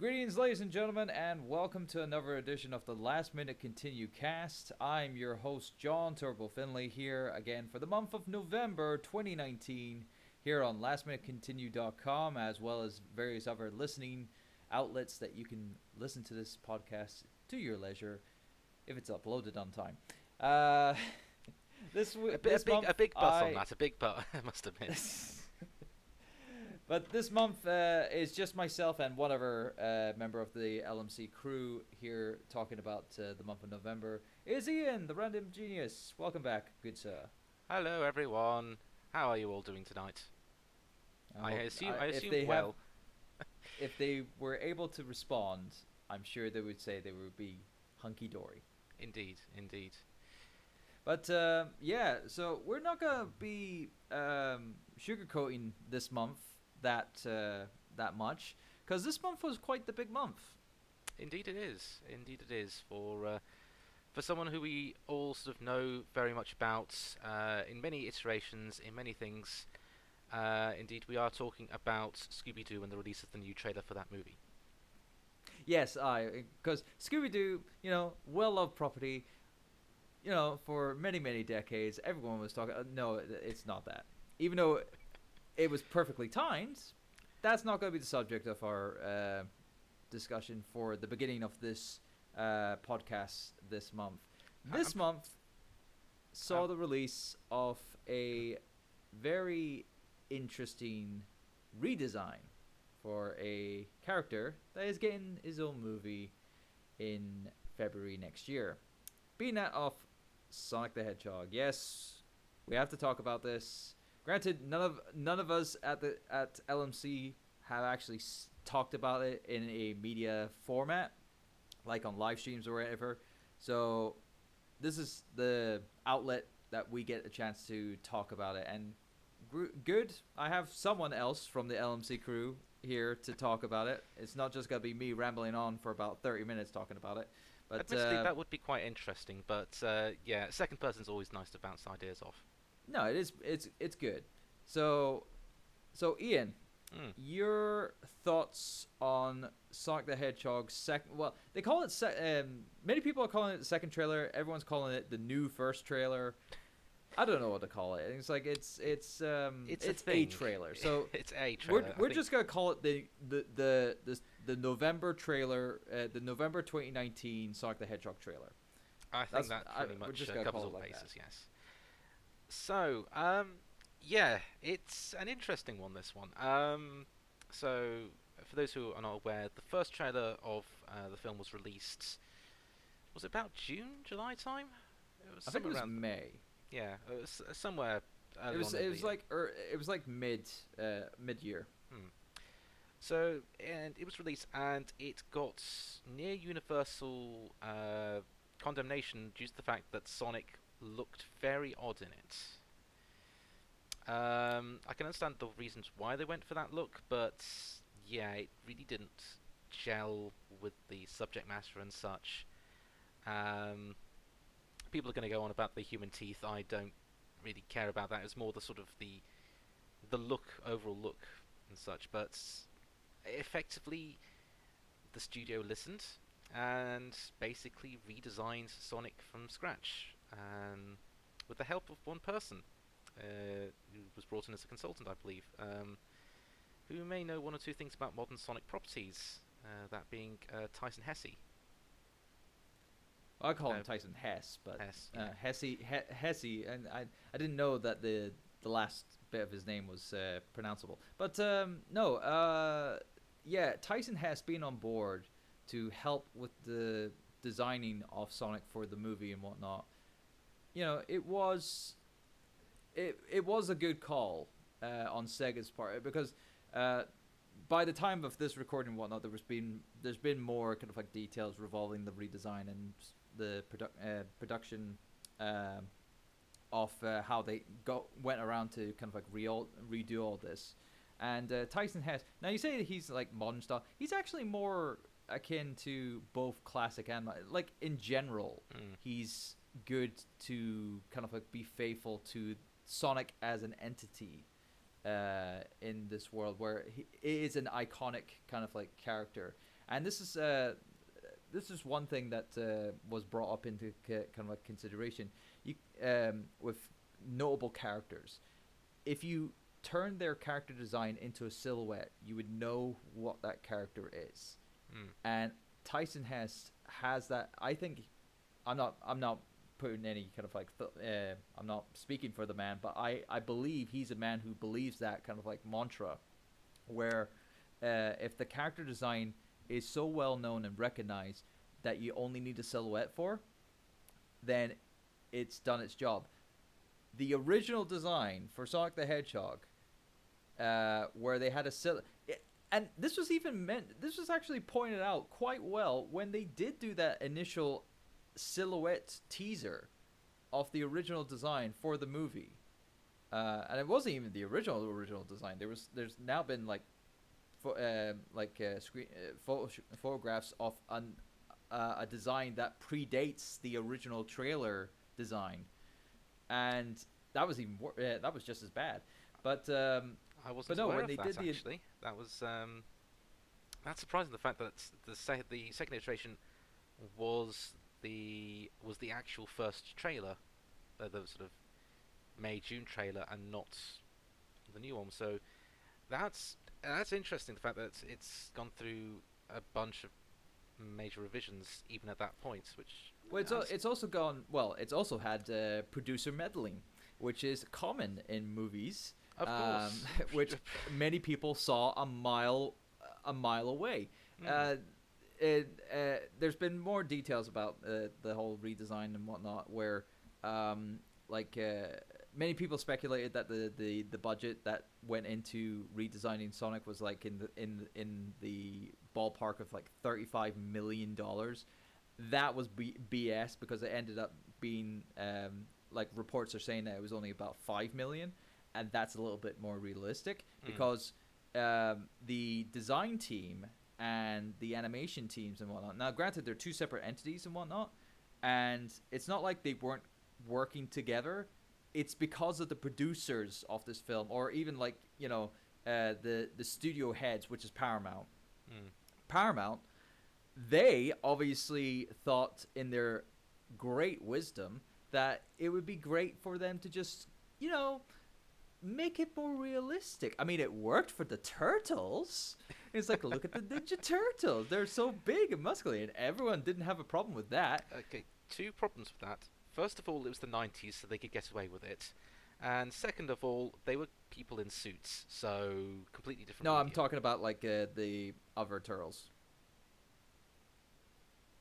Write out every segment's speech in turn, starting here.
Greetings, ladies and gentlemen, and welcome to another edition of the Last Minute Continue cast. I'm your host, John Turbo Finley, here again for the month of November 2019, here on lastminutecontinue.com, as well as various other listening outlets that you can listen to this podcast to your leisure if it's uploaded on time. A big bus on that. A big bus, I must admit. But this month is just myself and one other member of the LMC crew here talking about the month of November. Is Ian, the random genius. Welcome back, good sir. Hello, everyone. How are you all doing tonight? I assume well. If they were able to respond, I'm sure they would say they would be hunky-dory. Indeed. But yeah, so we're not going to be sugarcoating this month that much, because this month was quite the big month. Indeed it is. For someone who we all sort of know very much about in many iterations, in many things. Indeed, we are talking about Scooby-Doo and the release of the new trailer for that movie. Yes, because Scooby-Doo, well-loved property, for many, many decades. Everyone was talking. No, it's not that. Even though it was perfectly timed, that's not going to be the subject of our discussion for the beginning of this podcast this month. This month saw the release of a very interesting redesign for a character that is getting his own movie in February next year. Being that of Sonic the Hedgehog. Yes, we have to talk about this. Granted, none of us at LMC have actually talked about it in a media format, like on live streams or whatever. So this is the outlet that we get a chance to talk about it. And good, I have someone else from the LMC crew here to talk about it. It's not just going to be me rambling on for about 30 minutes talking about it. But admittedly, that would be quite interesting. But yeah, second person's always nice to bounce ideas off. No, it is. It's good. So Ian, your thoughts on Sonic the Hedgehog's second? Well, they call it. Many people are calling it the second trailer. Everyone's calling it the new first trailer. I don't know what to call it. It's like it's a trailer. So it's a trailer. We're just gonna call it the November trailer, the November 2019 Sonic the Hedgehog trailer. I think that pretty much covers all bases. Yes. So, yeah, it's an interesting one, this one. So, for those who are not aware, the first trailer of the film was released, was it about June, July time? I think it was May. Yeah, it was somewhere early on. It was like mid-year. So, and it was released, and it got near universal condemnation due to the fact that Sonic looked very odd in it. I can understand the reasons why they went for that look, but yeah, it really didn't gel with the subject matter and such. People are going to go on about the human teeth. I don't really care about that. It's more the sort of the overall look and such. But effectively, the studio listened and basically redesigned Sonic from scratch, with the help of one person who was brought in as a consultant, I believe, who may know one or two things about modern Sonic properties, that being Tyson Hesse. I call him Tyson Hesse, but Hesse, and I didn't know that the last bit of his name was pronounceable. But yeah, Tyson Hesse being on board to help with the designing of Sonic for the movie and whatnot, it was a good call on Sega's part, because by the time of this recording and whatnot, there's been more kind of like details revolving the redesign and the production of how they went around to kind of like redo all this. And Tyson Hesse, now you say that he's like modern style. He's actually more akin to both classic and like in general. He's good to kind of like be faithful to Sonic as an entity in this world where he is an iconic kind of like character. And this is one thing that was brought up into kind of like consideration. You with notable characters, if you turn their character design into a silhouette, you would know what that character is. Mm. And Tyson Hesse has that. I think I'm not putting any kind of like I'm not speaking for the man, but I believe he's a man who believes that kind of like mantra, where if the character design is so well known and recognized that you only need a silhouette for, then it's done its job. The original design for Sonic the Hedgehog, where they had a silhouette, and this was even meant. This was actually pointed out quite well when they did do that initial silhouette teaser of the original design for the movie, and it wasn't even the original design. There's now been like photographs of a design that predates the original trailer design, and that was that was just as bad. But I wasn't no, aware when of they that did the actually. That was that's surprising. The fact that the second iteration was the actual first trailer, the sort of May-June trailer, and not the new one. So that's interesting. The fact that it's gone through a bunch of major revisions even at that point, which well, it's also gone well. It's also had producer meddling, which is common in movies. of course, Which many people saw a mile away. Mm. There's been more details about the whole redesign and whatnot, where like many people speculated that the budget that went into redesigning Sonic was like in the ballpark of like $35 million. That was BS, because it ended up being like reports are saying that it was only about 5 million, and that's a little bit more realistic because the design team and the animation teams and whatnot. Now, granted, they're two separate entities and whatnot, and it's not like they weren't working together. It's because of the producers of this film, or even like the studio heads, which is Paramount. Paramount, they obviously thought in their great wisdom that it would be great for them to just make it more realistic. I mean, it worked for the turtles. It's like, look at the Ninja Turtles. They're so big and muscly, and everyone didn't have a problem with that. Okay, two problems with that. First of all, it was the 90s, so they could get away with it. And second of all, they were people in suits, so completely different. No, I'm medium. talking about like the other turtles,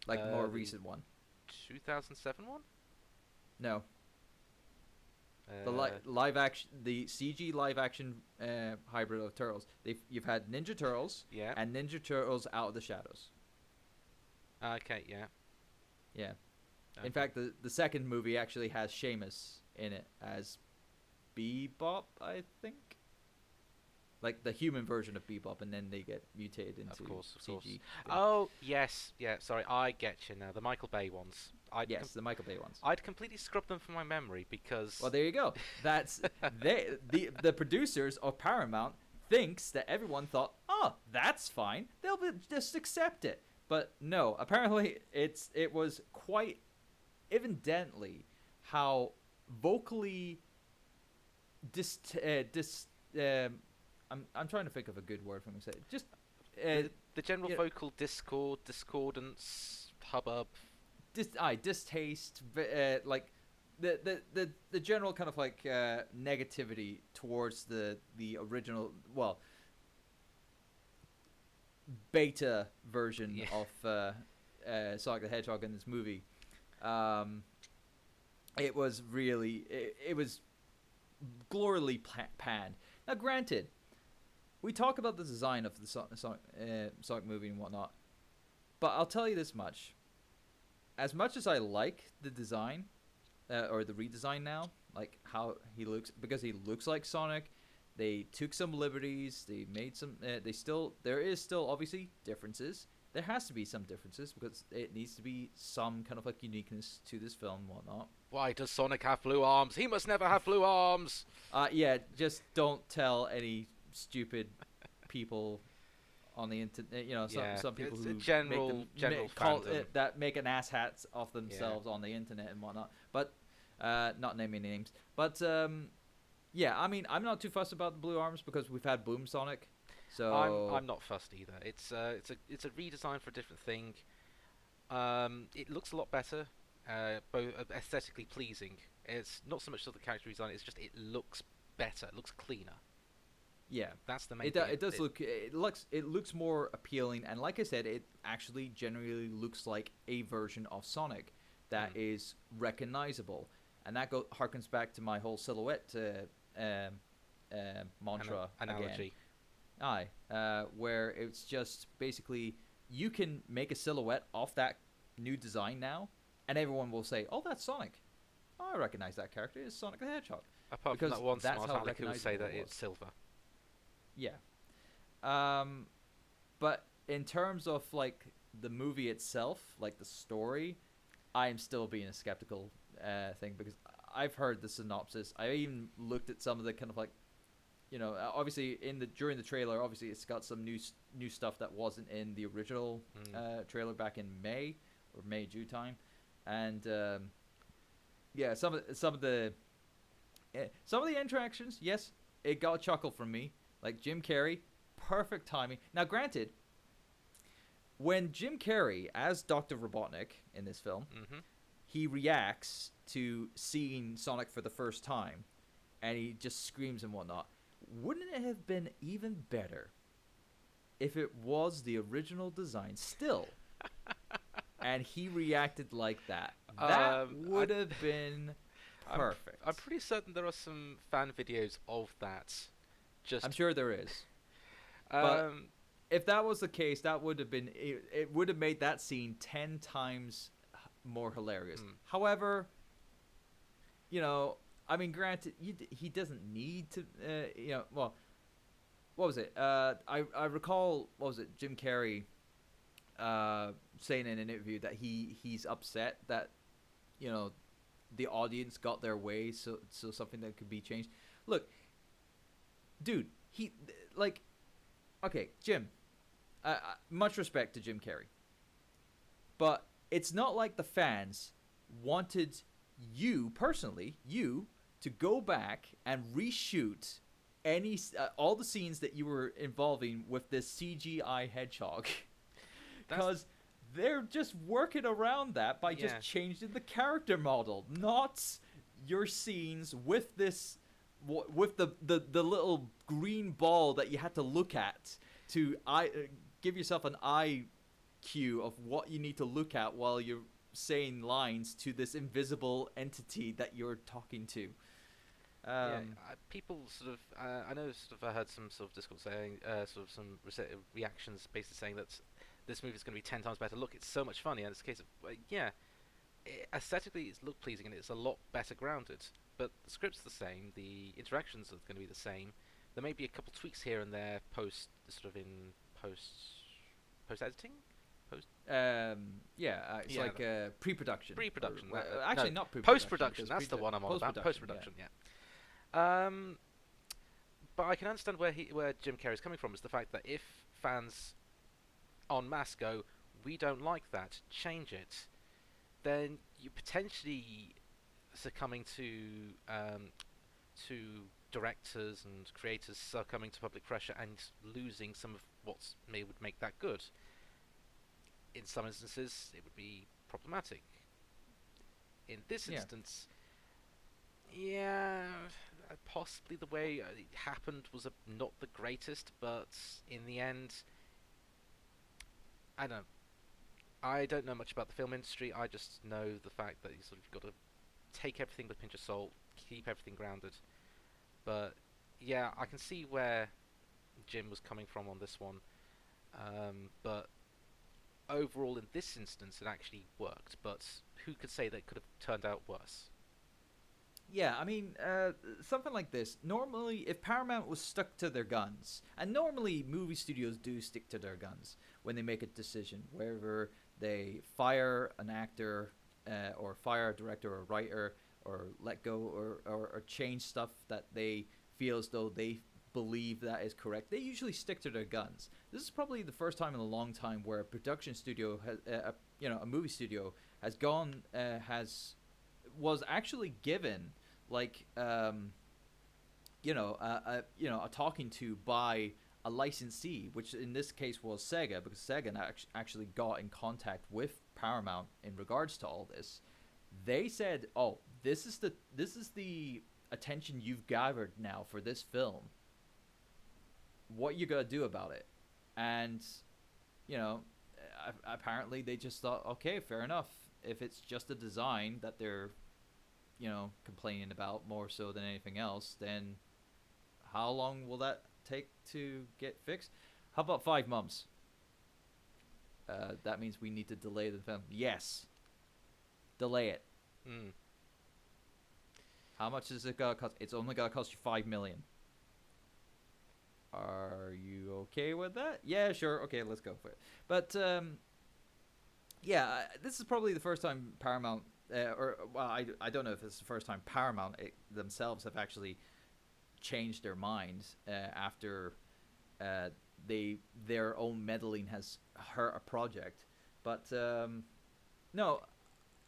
like the more recent one. 2007 one? No, the live action, the CG live action hybrid of turtles. You've had Ninja Turtles, Yeah. and Ninja Turtles Out of the Shadows. Okay, yeah. Yeah. Okay. In fact, the second movie actually has Sheamus in it as Bebop, I think. Like the human version of Bebop, and then they get mutated into Of course. CG. Oh, yes. Yeah, sorry, I get you now. The Michael Bay ones. Yes, the Michael Bay ones. I'd completely scrubbed them from my memory because... Well, there you go. That's the producers of Paramount thinks that everyone thought, oh, that's fine. They'll just accept it. But no, apparently it was quite evidently how vocally I'm trying to think of a good word for myself. Just the general vocal discordance, hubbub. Distaste, like the general kind of like negativity towards the original, well, beta version of Sonic the Hedgehog in this movie. It was really it was gloriously panned. Now, granted, we talk about the design of the Sonic movie and whatnot, but I'll tell you this much. As much as I like the design, or the redesign now, like how he looks, because he looks like Sonic, they took some liberties, they made some, there is still obviously differences. There has to be some differences, because it needs to be some kind of like uniqueness to this film and whatnot. Why does Sonic have blue arms? He must never have blue arms! Yeah, just don't tell any stupid people on the internet. You know, Yeah, some people it's a who make them general call fandom. it, that make an ass hats of Yeah. themselves on the internet and whatnot. But not naming names. But yeah, I mean, I'm not too fussed about the blue arms because we've had Boom Sonic, I'm so not fussed either. It's a redesign for a different thing. It looks a lot better, both aesthetically pleasing. It's not so much of the character design; it's just it looks better, it looks cleaner. yeah. That's the main thing. It does look it looks more appealing, and like I said, it actually generally looks like a version of Sonic that Mm, is recognizable, and that harkens back to my whole silhouette mantra again. analogy. Aye, where it's just basically you can make a silhouette off that new design now, and everyone will say, "Oh, that's Sonic. Oh, I recognize that character. It's Sonic the Hedgehog," Apart from because that one that's smart how aleck who will say recognizable that it it's was. silver. Yeah. Um, but in terms of like the movie itself, like the story, I am still being a skeptical thing because I've heard the synopsis. I even looked at some of the kind of like obviously in the during the trailer, obviously it's got some new stuff that wasn't in the original Mm. trailer back in May or May June time, and yeah, some of the interactions, yes, it got a chuckle from me. Like Jim Carrey, perfect timing. Now, granted, when Jim Carrey as Dr. Robotnik in this film, Mhm. he reacts to seeing Sonic for the first time, and he just screams and whatnot. Wouldn't it have been even better if it was the original design still, and he reacted like that? That I would have been I'm perfect. pretty certain there are some fan videos of that. I'm Just sure there is, but um, if that was the case, that would have been it would have made that scene 10 times more hilarious. hmm. However, I mean, granted, he doesn't need to, well, what was it? I recall, what was it? Jim Carrey saying in an interview that he's upset that you know the audience got their way, so something that could be changed. Look, dude, he like okay, Jim. Much respect to Jim Carrey, but it's not like the fans wanted you personally, you, to go back and reshoot all the scenes that you were involving with this CGI hedgehog, That's because they're just working around that by yeah. just changing the character model, not your scenes with this with the little green ball that you had to look at to give yourself an eye cue of what you need to look at while you're saying lines to this invisible entity that you're talking to. Yeah, Um, people sort of. I know sort of. I heard some sort of discourse saying, sort of some reactions, basically saying that this movie is going to be 10 times better. Look, it's so much funnier. And it's a case of, yeah, aesthetically it's look pleasing and it's a lot better grounded. But the script's the same. The interactions are going to be the same. There may be a couple tweaks here and there post post editing, post yeah, it's yeah like pre-production. pre-production. No, Actually, not pre-production post-production. because That's the one I'm on about. post-production. Yeah. Post-production. Yeah. Um, but I can understand where Jim Carrey's coming from is the fact that if fans en masse go, we don't like that, change it, then you potentially succumbing to directors and creators succumbing to public pressure and losing some of what would make that good. In some instances, it would be problematic. In this Yeah. instance, yeah, possibly the way it happened was not the greatest, but in the end, I don't know. I don't know much about the film industry. I just know the fact that you sort of got to take everything with a pinch of salt, keep everything grounded. But yeah, I can see where Jim was coming from on this one. But overall, in this instance, it actually worked. But who could say that it could have turned out worse? Yeah, I mean, something like this. Normally, if Paramount was stuck to their guns, and normally movie studios do stick to their guns when they make a decision, whether they fire an actor or fire a director or writer or let go or change stuff that they feel as though they believe that is correct. They usually stick to their guns. This is probably the first time in a long time where a production studio has, a movie studio has gone, was actually given like, a talking to by a licensee, which in this case was Sega, because Sega actually got in contact with Paramount in regards to all this. They said, "Oh, this is the attention you've gathered now for this film. What you gonna do about it?" And you know, apparently they just thought, "Okay, fair enough. If it's just a design that they're, complaining about more so than anything else, then how long will that take to get fixed? How about 5 months? That means we need to delay the film. Yes, delay it. Mm. How much is it gonna cost? It's only gonna cost you 5 million. Are you okay with that? Yeah, sure. Okay, let's go for it. But yeah, this is probably the first time Paramount, I don't know if it's the first time Paramount themselves have actually changed their minds after their own meddling has hurt a project. But no,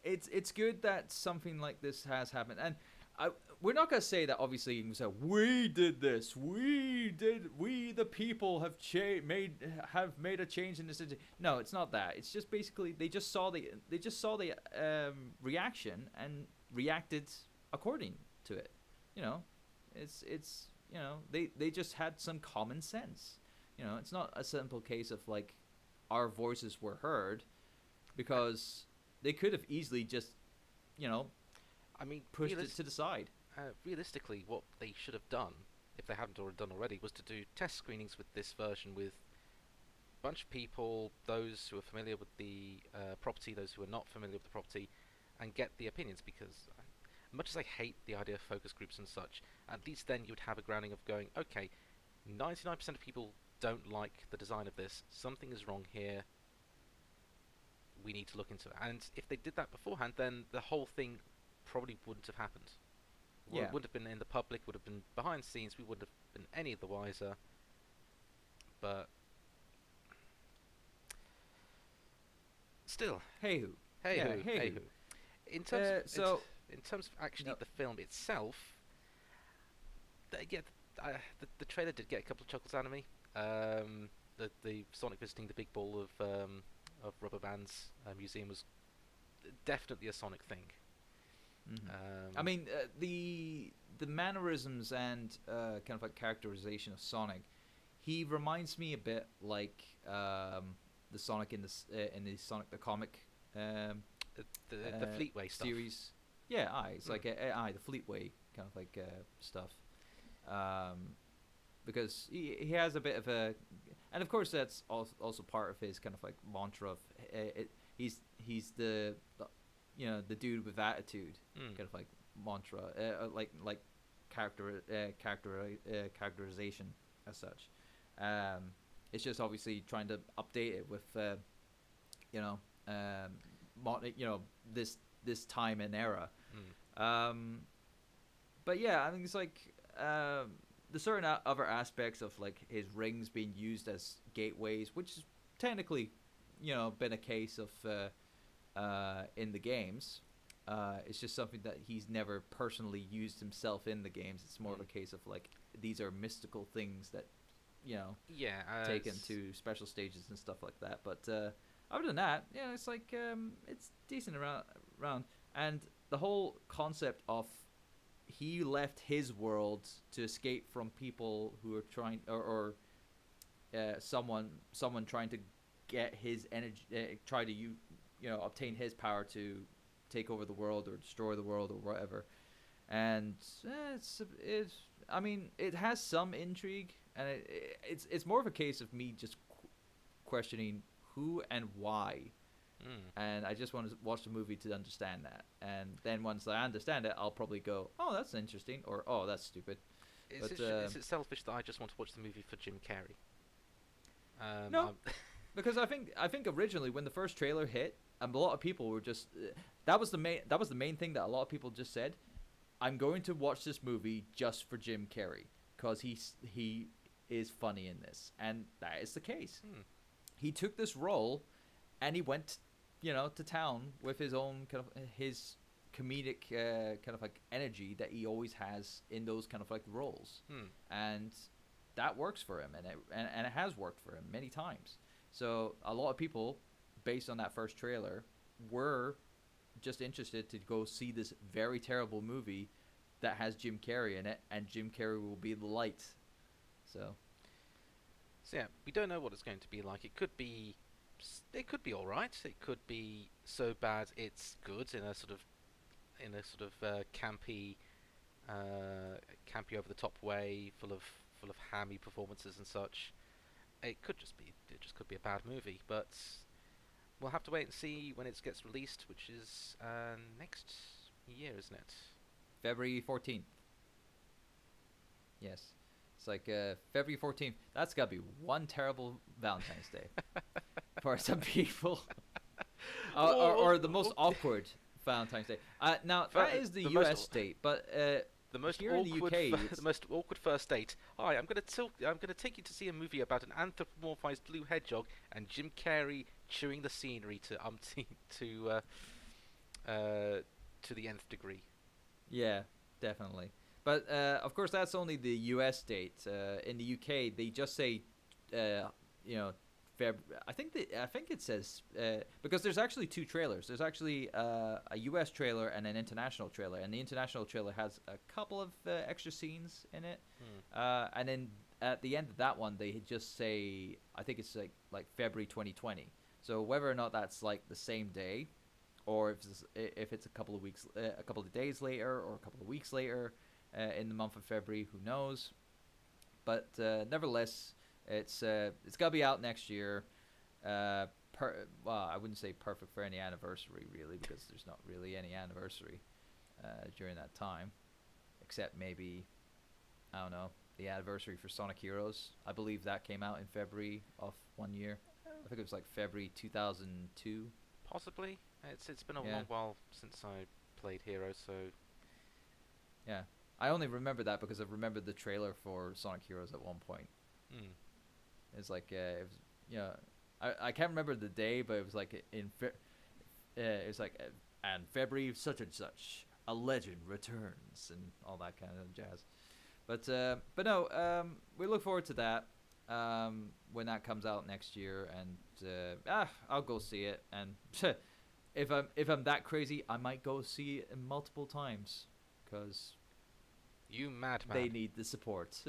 it's good that something like this has happened, and we're not gonna say that obviously you can say we did this, we the people have made a change in this. No, it's not that. It's just basically they just saw the reaction and reacted according to it. You know, it's they just had some common sense. It's not a simple case of like our voices were heard, because they could have easily just you know I mean, pushed it to the side. realistically, what they should have done, if they haven't already done already, was to do test screenings with this version with a bunch of people, those who are familiar with the property, those who are not familiar with the property, and get the opinions. Because much as I hate the idea of focus groups and such, at least then you'd have a grounding of going, okay, 99% of people don't like the design of this. Something is wrong here. We need to look into it. And if they did that beforehand, then the whole thing probably wouldn't have happened. Yeah. Would have been in the public, would have been behind the scenes. We wouldn't have been any the wiser. But still, Hey who? hey Yeah, ho, hey hey ho. ho. In terms, So in terms of actually no, the film itself, the trailer did get a couple of chuckles out of me. The Sonic visiting the big ball of rubber bands museum was definitely a Sonic thing. mhm. I mean, the mannerisms and kind of like characterization of Sonic, he reminds me a bit like the Sonic in the Sonic the comic The Fleetway stuff. series. Yeah, it's like Mm. the Fleetway kind of like stuff. Because he has a bit of a, and of course that's also part of his kind of like mantra of he's the dude with attitude, Mm. kind of like mantra, like characterization as such. It's just obviously trying to update it with you know this time and era. Mm. But yeah, I think it's like the certain other aspects of like his rings being used as gateways, which is technically been a case of in the games. It's just something that he's never personally used himself in the games. It's more of a case of like these are mystical things that Yeah. taken to special stages and stuff like that. But other than that, yeah, it's like it's decent around, and the whole concept of he left his world to escape from people who are trying or someone trying to get his energy, try to obtain his power to take over the world or destroy the world or whatever. And it's I mean it has some intrigue, and it's more of a case of me just questioning who and why. Mm. And I just want to watch the movie to understand that. And then once I understand it, I'll probably go, "Oh, that's interesting," or "Oh, that's stupid." But Is it selfish that I just want to watch the movie for Jim Carrey? no, because I think originally when the first trailer hit, a lot of people were just that was the main thing that a lot of people just said. I'm going to watch this movie just for Jim Carrey, because he is funny in this, and that is the case. Hmm. He took this role, and he went, to town with his own kind of his comedic kind of like energy that he always has in those kind of like roles, Hmm. and that works for him, and it has worked for him many times. So a lot of people, based on that first trailer, were just interested to go see this very terrible movie that has Jim Carrey in it, and Jim Carrey will be the light. So So yeah, we don't know what it's going to be like. It could be all right. It could be so bad it's good in a sort of campy over the top way, full of hammy performances and such. It just could be a bad movie, but we'll have to wait and see when it gets released, which is next year, isn't it? February 14th. Yes. It's like February 14th. That's got to be one terrible Valentine's Day for some people. Or the most awkward Valentine's Day. Now, that is the US date, but the most here in the awkward, UK, the most awkward first date. Hi, I'm gonna take you to see a movie about an anthropomorphized blue hedgehog and Jim Carrey chewing the scenery to the nth degree. yeah, definitely. But of course, that's only the US date. In the UK, they just say, you know, I think it says because there's actually two trailers. There's actually a US trailer and an international trailer, and the international trailer has a couple of extra scenes in it. And then at the end of that one, they just say, I think it's like February 2020. So whether or not that's like the same day, or if it's a couple of weeks, a couple of days later, or a couple of weeks later, in the month of February, who knows? But nevertheless, it's got to be out next year. Well, I wouldn't say perfect for any anniversary really, because there's not really any anniversary during that time, except maybe, I don't know, the anniversary for Sonic Heroes. I believe that came out in February of one year. I think it was like February 2002. Possibly. It's been a Yeah. long while since I played Heroes, so Yeah. I only remember that because I remember the trailer for Sonic Heroes at one point. mm. It's like it was, I can't remember the day, but it was like it was like and February such and such, a legend returns, and all that kind of jazz. But no, we look forward to that when that comes out next year, and I'll go see it. And if I'm that crazy, I might go see it multiple times, because You madman. they need the support.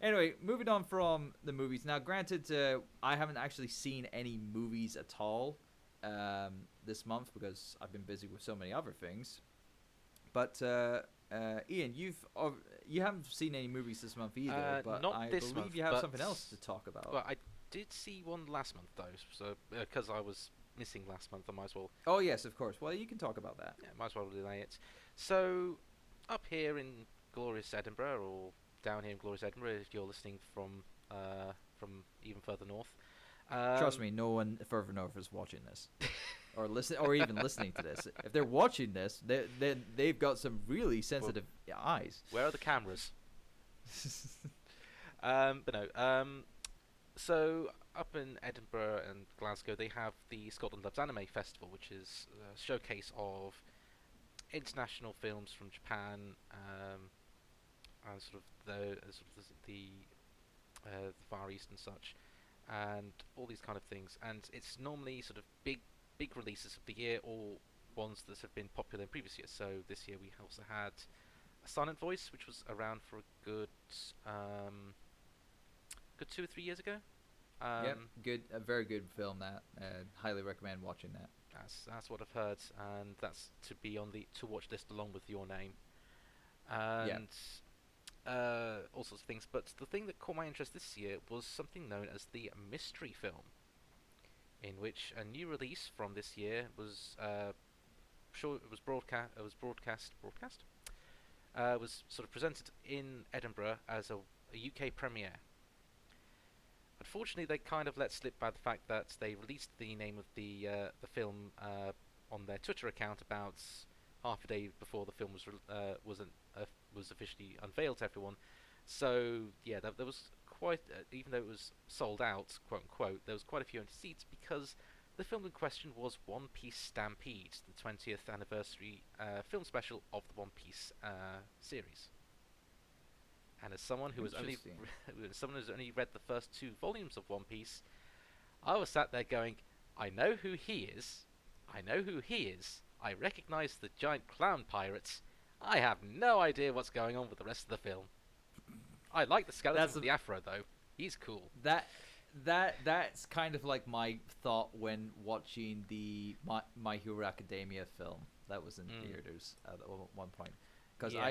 Anyway, moving on from the movies. Now, granted, I haven't actually seen any movies at all this month because I've been busy with so many other things. But Ian, you haven't seen any movies this month either. But not I this believe month, you have but something else to talk about. Well, I did see one last month though, so because I was missing last month, I might as well. Oh yes, of course. Well, you can talk about that. Yeah, might as well relay it. So, up here in glorious Edinburgh, or down here in glorious Edinburgh, if you're listening from even further north. Trust me, no one further north is watching this, or or even listening to this. If they're watching this, they've got some really sensitive eyes. Where are the cameras? But no. So up in Edinburgh and Glasgow, they have the Scotland Loves Anime Festival, which is a showcase of international films from Japan, and the Far East and such, and all these kind of things. And it's normally sort of big releases of the year, or ones that have been popular in previous years. So this year we also had A Silent Voice, which was around for a good 2 or 3 years ago. Yep, good, a very good film. That highly recommend watching that. That's what I've heard, and that's to be on the to watch list along with Your Name, and all sorts of things. But the thing that caught my interest this year was something known as the mystery film, in which a new release from this year was was sort of presented in Edinburgh as a UK premiere. Unfortunately, they kind of let slip by the fact that they released the name of the film on their Twitter account about half a day before the film was officially unveiled to everyone. So yeah, there was quite, even though it was sold out, quote unquote, there was quite a few empty seats because the film in question was One Piece Stampede, the 20th anniversary film special of the One Piece series. And as someone who has only Interesting. as someone who's only read the first two volumes of One Piece, I was sat there going, I know who he is. I know who he is. I recognize the giant clown pirates. I have no idea what's going on with the rest of the film. I like the skeleton That's with a, the afro though. He's cool. that that's kind of like my thought when watching the My Hero Academia film that was in theaters at one point. Because Yeah.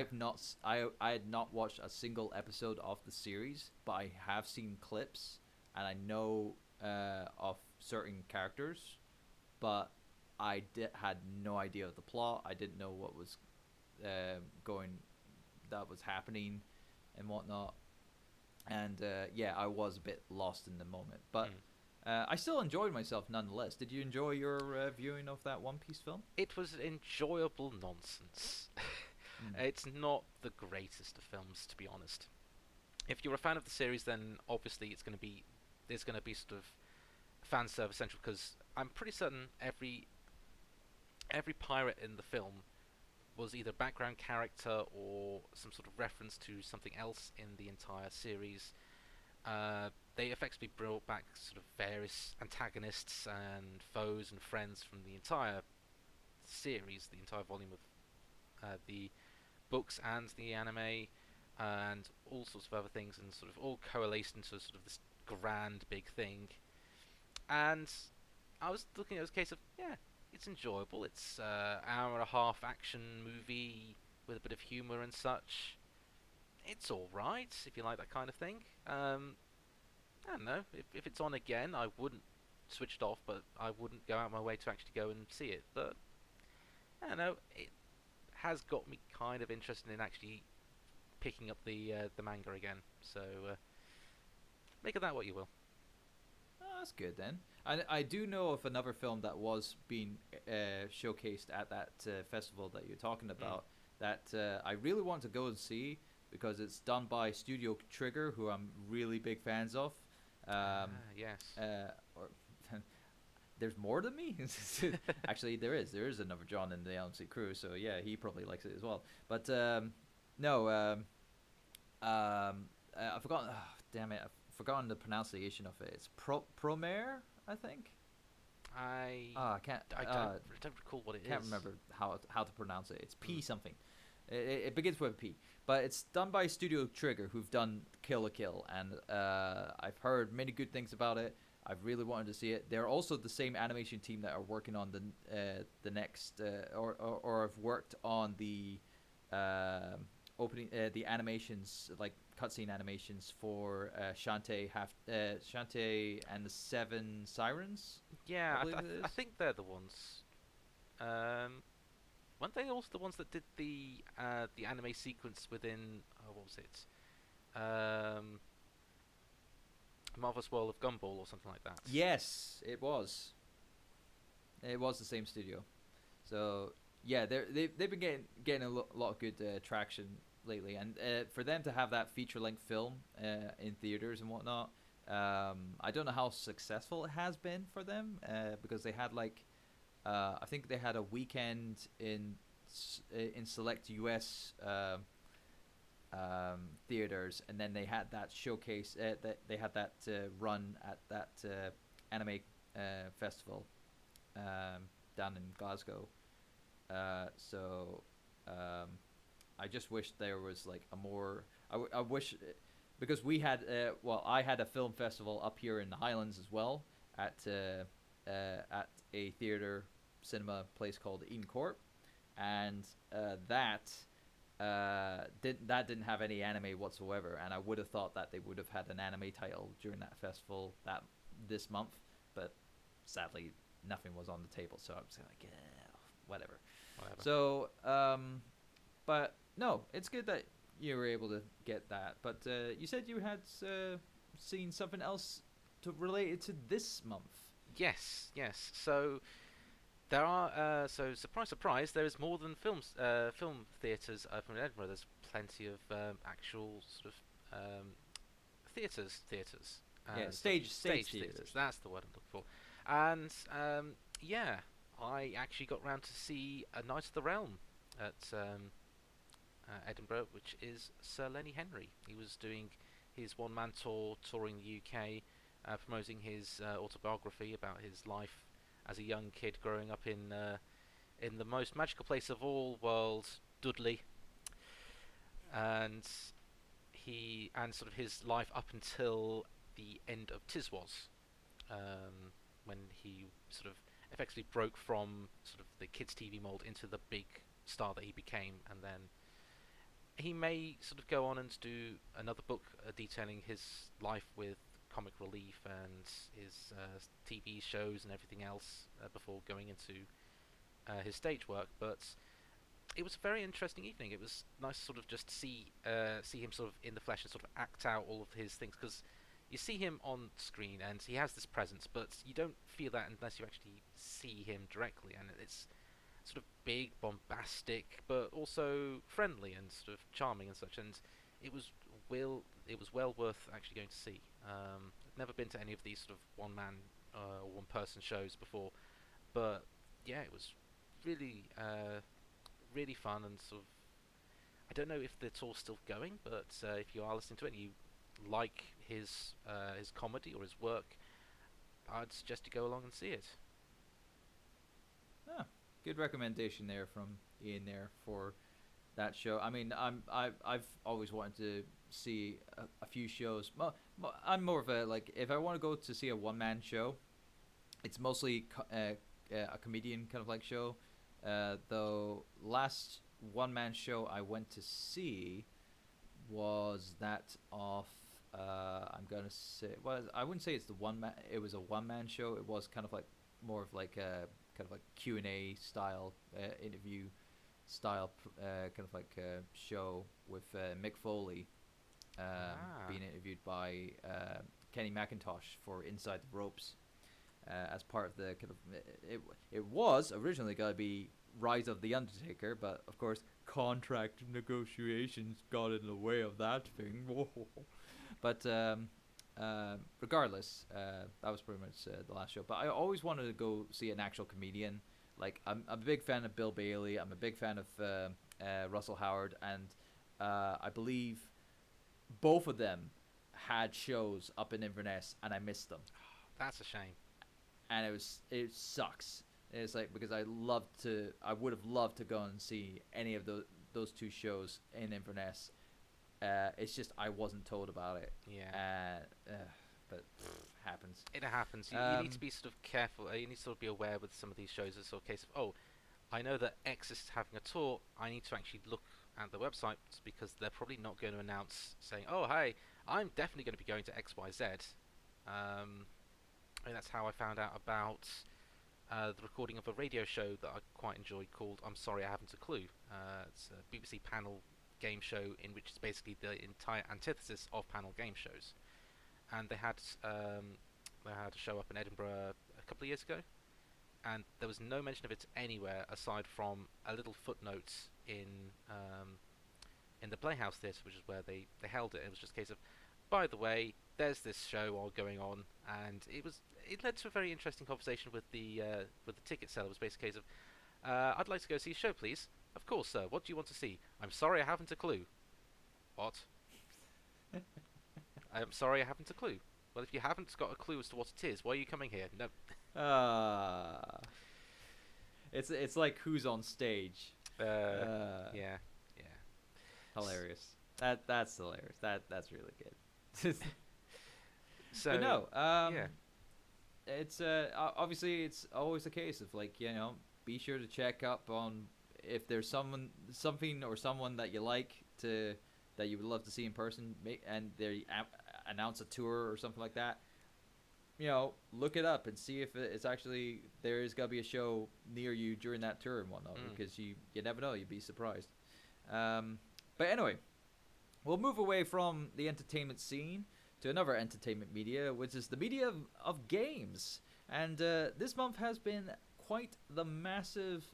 I had not watched a single episode of the series, but I have seen clips and I know of certain characters, but had no idea of the plot. I didn't know what was going that was happening and whatnot. And yeah, I was a bit lost in the moment, but Mm. I still enjoyed myself nonetheless. Did you enjoy your viewing of that One Piece film? It was enjoyable nonsense. Mm. It's not the greatest of films, to be honest. If you're a fan of the series, then obviously there's going to be sort of fan service central because I'm pretty certain every pirate in the film was either background character or some sort of reference to something else in the entire series. They effectively brought back sort of various antagonists and foes and friends from the entire series, the entire volume of the books and the anime, and all sorts of other things, and sort of all coalesced into sort of this grand big thing. And I was looking at it as a case of, yeah, it's enjoyable. It's hour and a half action movie with a bit of humor and such. It's all right if you like that kind of thing. I don't know if it's on again, I wouldn't switch it off, but I wouldn't go out my way to actually go and see it. But I don't know, it has got me kind of interested in actually picking up the manga again. So make of that what you will. Oh, that's good then. I do know of another film that was being showcased at that festival that you're talking about that I really want to go and see because it's done by Studio Trigger, who I'm really big fans of. Yes. Or there's more than me. Actually, there is another John in the LMC crew, so yeah, he probably likes it as well. But no, I've forgotten. Oh, damn it, I've forgotten the pronunciation of it. It's Promare, I think. I can't. I don't recall what it can't is. remember how to pronounce it. It's P something. It begins with a P, but it's done by Studio Trigger, who've done Kill la Kill, and I've heard many good things about it. I've really wanted to see it. They're also the same animation team that are working on the next or have worked on the opening the animations, like cutscene animations for Shantae and the Seven Sirens. Yeah, I believe it I is. think they're the ones. Weren't they also the ones that did the anime sequence within what was it? Marvelous World of Gumball or something like that. Yes, it was. It was the same studio. So yeah, they've been getting a lot of good traction lately, and for them to have that feature length film in theaters and whatnot, I don't know how successful it has been for them because they had like I think they had a weekend in select U.S. Theaters, and then they had that showcase. That they had that run at that anime festival down in Glasgow. So I just wish there was like a more. I wish because we had I had a film festival up here in the Highlands as well at a theater cinema place called Eden Court, and that didn't have any anime whatsoever, and I would have thought that they would have had an anime title during that festival that this month, but sadly nothing was on the table, so I was like, whatever. Whatever. So, but no, it's good that you were able to get that. But you said you had seen something else related to this month. Yes, yes. So There are, so surprise, surprise, there is more than film theatres open in Edinburgh. There's plenty of actual sort of theatres, Yeah, and stage stage theatres. theaters. That's the word I'm looking for. And yeah, I actually got round to see A Knight of the Realm at Edinburgh, which is Sir Lenny Henry. He was doing his one-man tour, touring the UK, promoting his autobiography about his life as a young kid growing up in the most magical place of all world, Dudley, and sort of his life up until the end of Tiswas, when he sort of effectively broke from sort of the kids' TV mold into the big star that he became, and then he may sort of go on and do another book detailing his life with comic relief and his TV shows and everything else before going into his stage work. But it was a very interesting evening. It was nice to sort of just see him sort of in the flesh and sort of act out all of his things, because you see him on screen and he has this presence, but you don't feel that unless you actually see him directly, and it's sort of big, bombastic, but also friendly and sort of charming and such. And it was it was well worth actually going to see. I've never been to any of these sort of one man or one person shows before, but yeah, it was really really fun and sort of. I don't know if the tour's still going, but if you are listening to it and you like his comedy or his work, I'd suggest you go along and see it. Ah, good recommendation there from Ian there for that show. I mean, I've always wanted to see a few shows. Well, I'm more of a like if I want to go to see a one man show, it's mostly a comedian kind of like show. Though last one man show I went to see was that of I'm gonna say well I wouldn't say it's the one man, it was a one man show. It was kind of like more of like a kind of like Q&A style interview style kind of like show with Mick Foley Ah, being interviewed by Kenny McIntosh for Inside the Ropes as part of the kind of it was originally going to be Rise of the Undertaker, but of course contract negotiations got in the way of that thing. But regardless, that was pretty much the last show. But I always wanted to go see an actual comedian. Like I'm a big fan of Bill Bailey. I'm a big fan of Russell Howard, and I believe both of them had shows up in Inverness, and I missed them, that's a shame. and it sucks. It's like because I would have loved to go and see any of those two shows in Inverness. It's just I wasn't told about it. Yeah. But happens. It happens. You need to be sort of careful. You need to sort of be aware with some of these shows. It's sort of a case of, oh, I know that X is having a tour. I need to actually look at the website because they're probably not going to announce saying, oh, hey, I'm definitely going to be going to XYZ. I mean, that's how I found out about the recording of a radio show that I quite enjoyed called I'm Sorry I Haven't a Clue. It's a BBC panel game show in which it's basically the entire antithesis of panel game shows. And they had a show up in Edinburgh a couple of years ago, and there was no mention of it anywhere aside from a little footnote in the Playhouse Theatre, which is where they held it. It was just a case of, by the way, there's this show all going on, and it led to a very interesting conversation with the ticket seller. It was basically a case of, I'd like to go see a show, please. Of course, sir. What do you want to see? I'm sorry, I haven't a clue. What? I'm sorry, I haven't a clue. Well, if you haven't got a clue as to what it is, why are you coming here? No. Uh, it's like who's on stage. Yeah, yeah. Hilarious. That's hilarious. That's really good. So But no, yeah, it's obviously it's always the case of like be sure to check up on if there's something or someone that you like to that you would love to see in person, and they announce a tour or something like that. Look it up and see if it's actually there is gonna be a show near you during that tour and whatnot, because you never know, you'd be surprised. But anyway, we'll move away from the entertainment scene to another entertainment media, which is the media of games. And this month has been quite the massive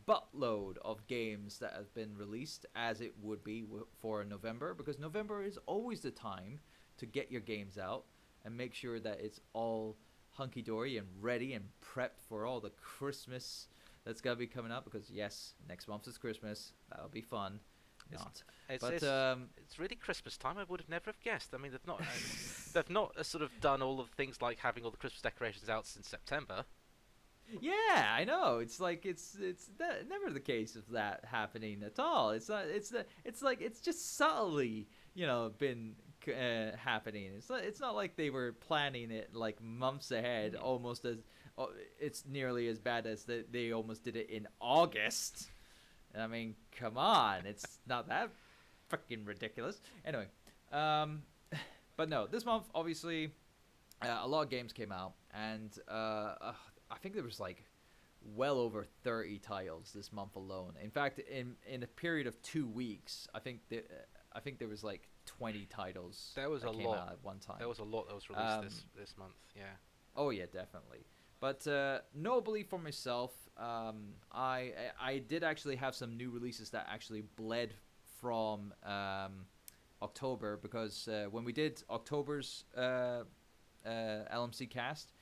buttload of games that have been released, as it would be for November, because November is always the time to get your games out and make sure that it's all hunky dory and ready and prepped for all the Christmas that's gonna be coming up. Because yes, next month is Christmas. That'll be fun. It's, Not, it's, but it's, it's really Christmas time. I would have never have guessed. I mean, they've not sort of done all of the things like having all the Christmas decorations out since September. yeah, I know. It's like never the case of that happening at all. It's like it's just subtly, been happening. It's not like they were planning it like months ahead, almost as it's nearly as bad as they almost did it in August. I mean, come on, it's not that freaking ridiculous. Anyway, but no, this month obviously a lot of games came out, and I think there was like well over 30 titles this month alone. In fact, in a period of 2 weeks, I think there was like 20 titles. There was that a came lot out at one time. There was a lot that was released this month. Yeah. Oh yeah, definitely. But notably for myself, I did actually have some new releases that actually bled from October, because when we did October's LMC cast,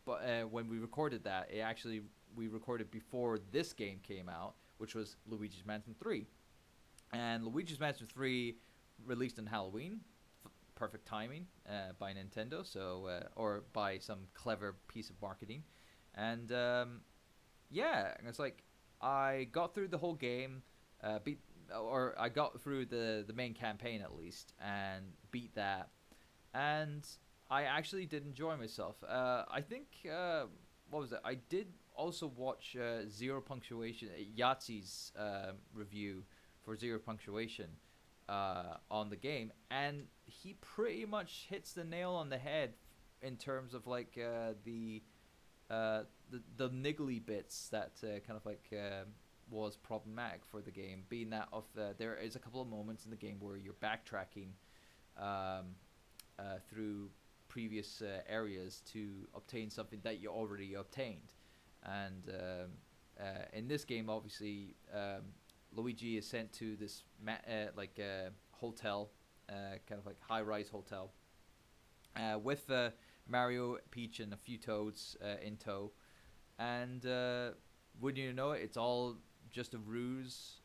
when we recorded that, we recorded before this game came out, which was Luigi's Mansion 3. And Luigi's Mansion 3 released on Halloween. Perfect timing by Nintendo, or by some clever piece of marketing. And yeah, it's like I got through the whole game, I got through the main campaign at least, and beat that. And I actually did enjoy myself. I think what was it? I did also watch Zero Punctuation, Yahtzee's review for Zero Punctuation on the game, and he pretty much hits the nail on the head in terms of like the niggly bits that kind of like was problematic for the game, being that there is a couple of moments in the game where you're backtracking through previous areas to obtain something that you already obtained. And in this game, obviously, Luigi is sent to this hotel, kind of like high-rise hotel, with Mario, Peach, and a few Toads in tow. And wouldn't you know it, it's all just a ruse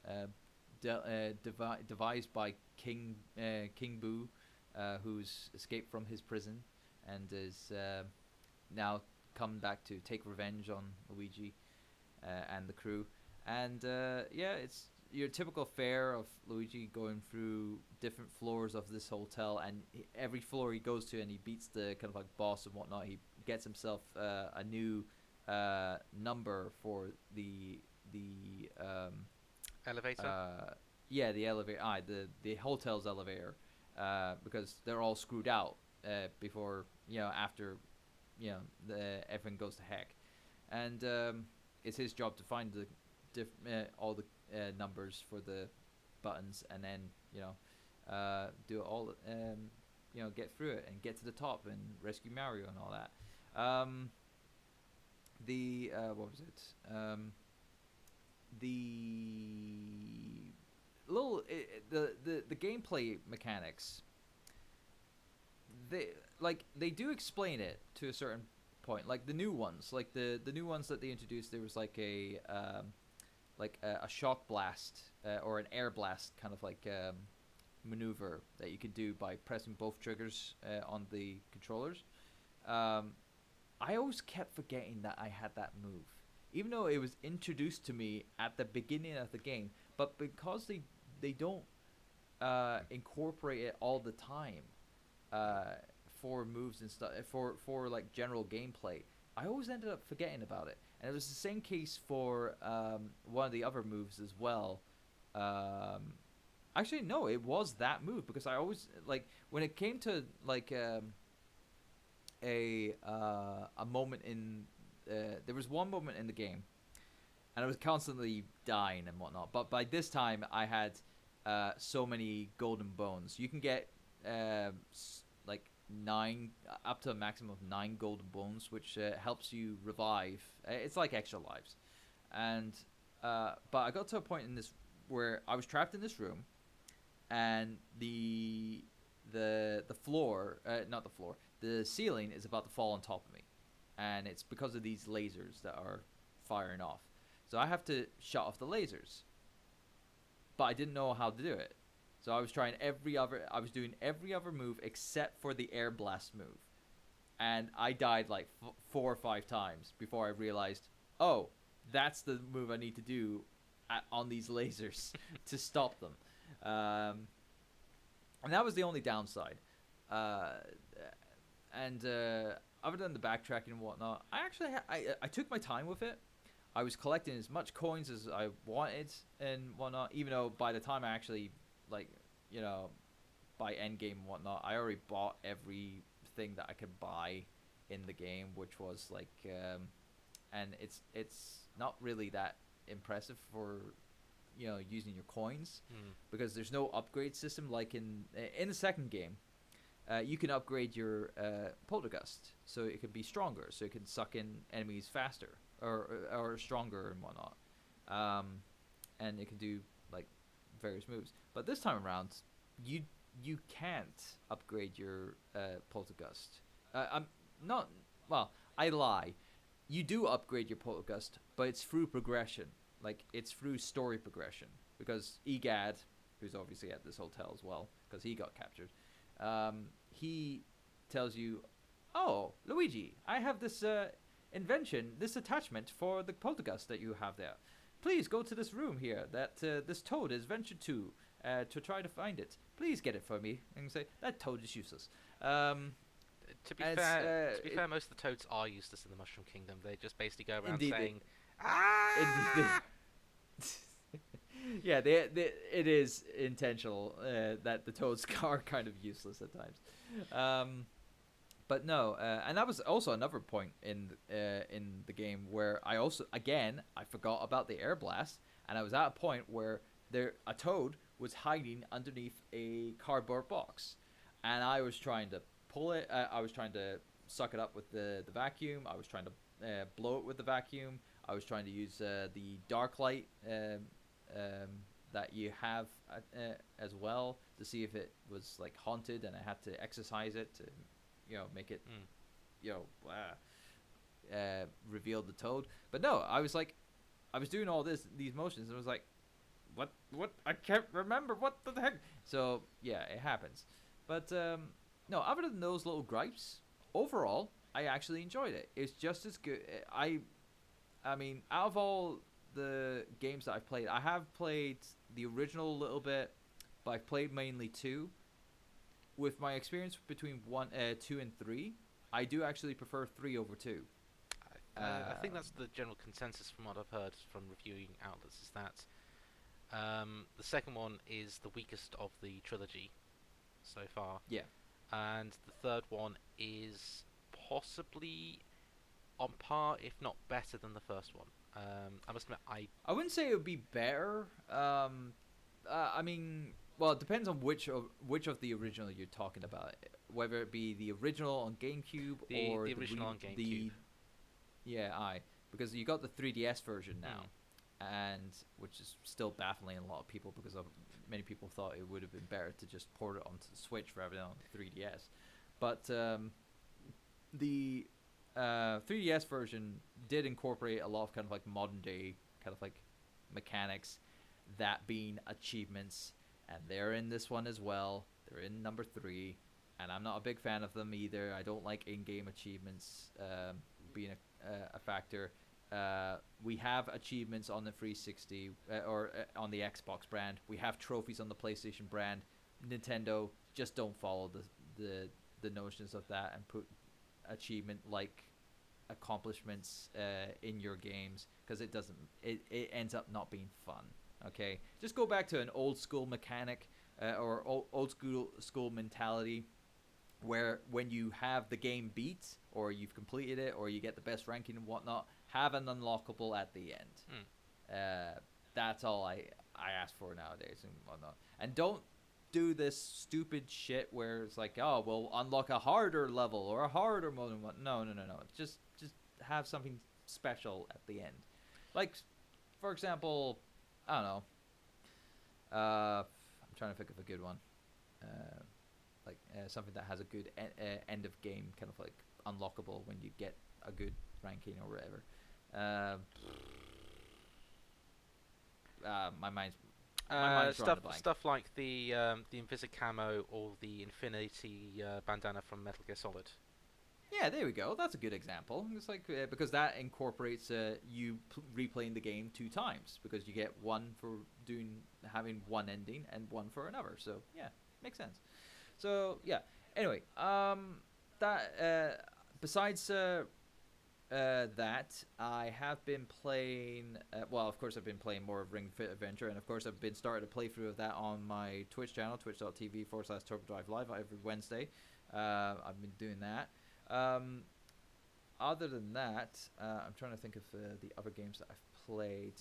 devised by King Boo, who's escaped from his prison and is now come back to take revenge on Luigi and the crew. And yeah, it's your typical fare of Luigi going through different floors of this hotel, and every floor he goes to and he beats the kind of like boss and whatnot, he gets himself a new number for the elevator. Yeah, the elevator. The hotel's elevator, because they're all screwed out before after everything goes to heck, and it's his job to find all the numbers for the buttons, and then do it all, get through it and get to the top and rescue Mario and all that. What was it? The gameplay mechanics. They do explain it to a certain point, like the new ones, like the new ones that they introduced. There was like a shock blast or an air blast kind of like maneuver that you could do by pressing both triggers on the controllers. I always kept forgetting that I had that move, even though it was introduced to me at the beginning of the game. But because they don't incorporate it all the time for moves and stuff, for like general gameplay, I always ended up forgetting about it. And it was the same case for one of the other moves as well. Actually, no, it was that move, because I always, like, when it came to like a moment in there was one moment in the game, and I was constantly dying and whatnot. But by this time, I had so many golden bones. You can get like nine, up to a maximum of 9 golden bones, which helps you revive. It's like extra lives, and but I got to a point in this where I was trapped in this room, and the floor, not the floor, the ceiling is about to fall on top of me, and it's because of these lasers that are firing off. So I have to shut off the lasers, but I didn't know how to do it. So I was trying every other. I was doing every other move except for the air blast move, and I died like 4 or 5 times before I realized, oh, that's the move I need to do on these lasers to stop them. Um, and that was the only downside. Uh, and other than the backtracking and whatnot, I took my time with it. I was collecting as much coins as I wanted and whatnot. Even though by the time I actually like you know by end game and whatnot, I already bought everything that I could buy in the game, which was like and it's not really that impressive for using your coins because there's no upgrade system like in the second game. You can upgrade your poltergust so it can be stronger, so it can suck in enemies faster or stronger and whatnot, and it can do like various moves. But this time around, you can't upgrade your poltergust. I'm not well. I lie. You do upgrade your poltergust, but it's through progression. Like it's through story progression because Egad, who's obviously at this hotel as well because he got captured, he tells you, "Oh, Luigi, I have this invention, this attachment for the poltergust that you have there. Please go to this room here that this toad is ventured to try to find it. Please get it for me." And you say that toad is useless. To be fair, most of the toads are useless in the Mushroom Kingdom. They just basically go around Indeed, saying, indeed, "Ah!" yeah, it is intentional that the toads are kind of useless at times. But no, and that was also another point in the game where I forgot about the air blast, and I was at a point where a toad was hiding underneath a cardboard box, and I was trying to pull it. I was trying to suck it up with the vacuum. I was trying to blow it with the vacuum. I was trying to use the dark light that you have as well to see if it was like haunted, and I had to exercise it to make it reveal the toad. But no, I was doing all these motions, and I was like, what I can't remember what the heck. So yeah, it happens. But no, other than those little gripes, overall I actually enjoyed it. It's just as good. I mean, out of all the games that I've played, I have played the original a little bit, but I've played mainly 2. With my experience between 2 and 3, I do actually prefer 3 over 2. I think that's the general consensus from what I've heard from reviewing outlets, is that the second one is the weakest of the trilogy so far. Yeah. And the third one is possibly on par, if not better, than the first one. I must admit, I wouldn't say it would be better. I mean, well, it depends on which of the original you're talking about. Whether it be the original on GameCube or the original on GameCube. Because you got the 3DS version now, and which is still baffling a lot of people because many people thought it would have been better to just port it onto the Switch rather than on the 3DS. But the 3DS version did incorporate a lot of kind of like modern day kind of like mechanics, that being achievements, and they're in this one as well. They're in number 3, and I'm not a big fan of them either. I don't like in-game achievements being a factor. We have achievements on the 360 or on the Xbox brand. We have trophies on the PlayStation brand. Nintendo just don't follow the notions of that and put achievement like accomplishments in your games, because it ends up not being fun. Okay, just go back to an old school mechanic or old school mentality, where when you have the game beat or you've completed it or you get the best ranking and whatnot, have an unlockable at the end. That's all I ask for nowadays and whatnot. And don't do this stupid shit where it's like, oh, we'll unlock a harder level or a harder mode. And what? No, no, no, no. Just have something special at the end. Like, for example, I don't know. I'm trying to think of a good one. Something that has a good end of game, kind of like unlockable when you get a good ranking or whatever. My mind's drawing a blank. Stuff like the Invisic camo or the Infinity bandana from Metal Gear Solid. Yeah, there we go. That's a good example. It's like because that incorporates you replaying the game 2 times because you get one for having one ending and one for another. So yeah, makes sense. So yeah. Anyway, besides that, I have been playing. Well, of course, I've been playing more of Ring Fit Adventure, and of course, I've been starting a playthrough of that on my Twitch channel, twitch.tv/TurboDriveLive every Wednesday. I've been doing that. Other than that, I'm trying to think of the other games that I've played.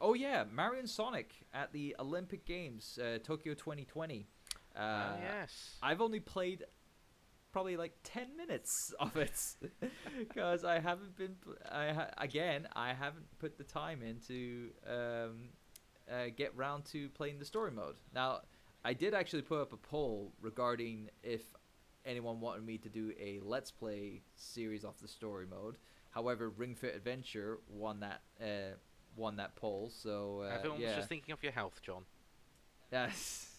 Oh yeah, Mario and Sonic at the Olympic Games, Tokyo 2020. Yes. I've only played probably like 10 minutes of it because I haven't been. I haven't put the time in to get round to playing the story mode. Now, I did actually put up a poll regarding if anyone wanted me to do a Let's Play series of the story mode. However, Ring Fit Adventure won that poll. So everyone yeah. was just thinking of your health, John. Yes.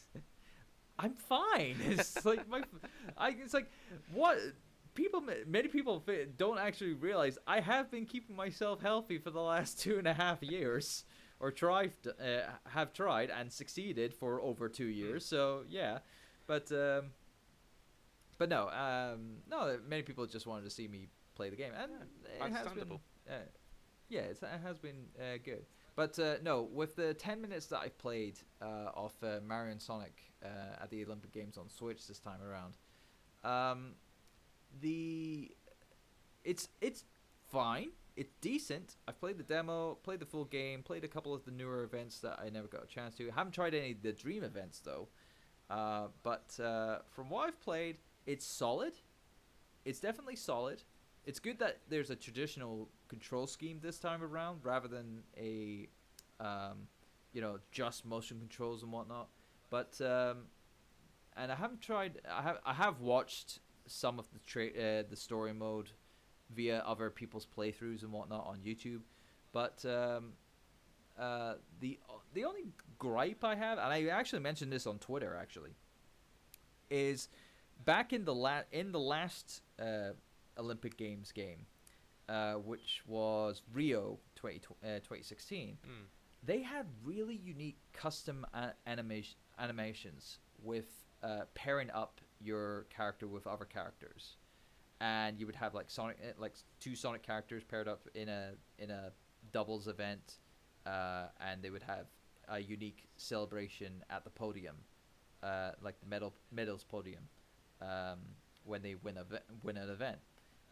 I'm fine. It's like it's like what many people don't actually realize. I have been keeping myself healthy for the last 2.5 years, or have tried and succeeded for over 2 years. So yeah, but no, no. Many people just wanted to see me play the game, and it has been, it has been good. But no, with the 10 minutes that I've played of Mario and Sonic at the Olympic Games on Switch this time around, it's fine. It's decent. I've played the demo, played the full game, played a couple of the newer events that I never got a chance to. I haven't tried any of the Dream events though. But from what I've played, it's solid. It's definitely solid. It's good that there's a traditional control scheme this time around rather than a, just motion controls and whatnot. But and I haven't tried. I have watched some of the story mode via other people's playthroughs and whatnot on YouTube. But the only gripe I have, and I actually mentioned this on Twitter is back in the last Olympic Games game, which was Rio 2016. They had really unique custom animations with pairing up your character with other characters, and you would have like two Sonic characters paired up in a doubles event, and they would have a unique celebration at the podium, like the medals podium, when they win an event.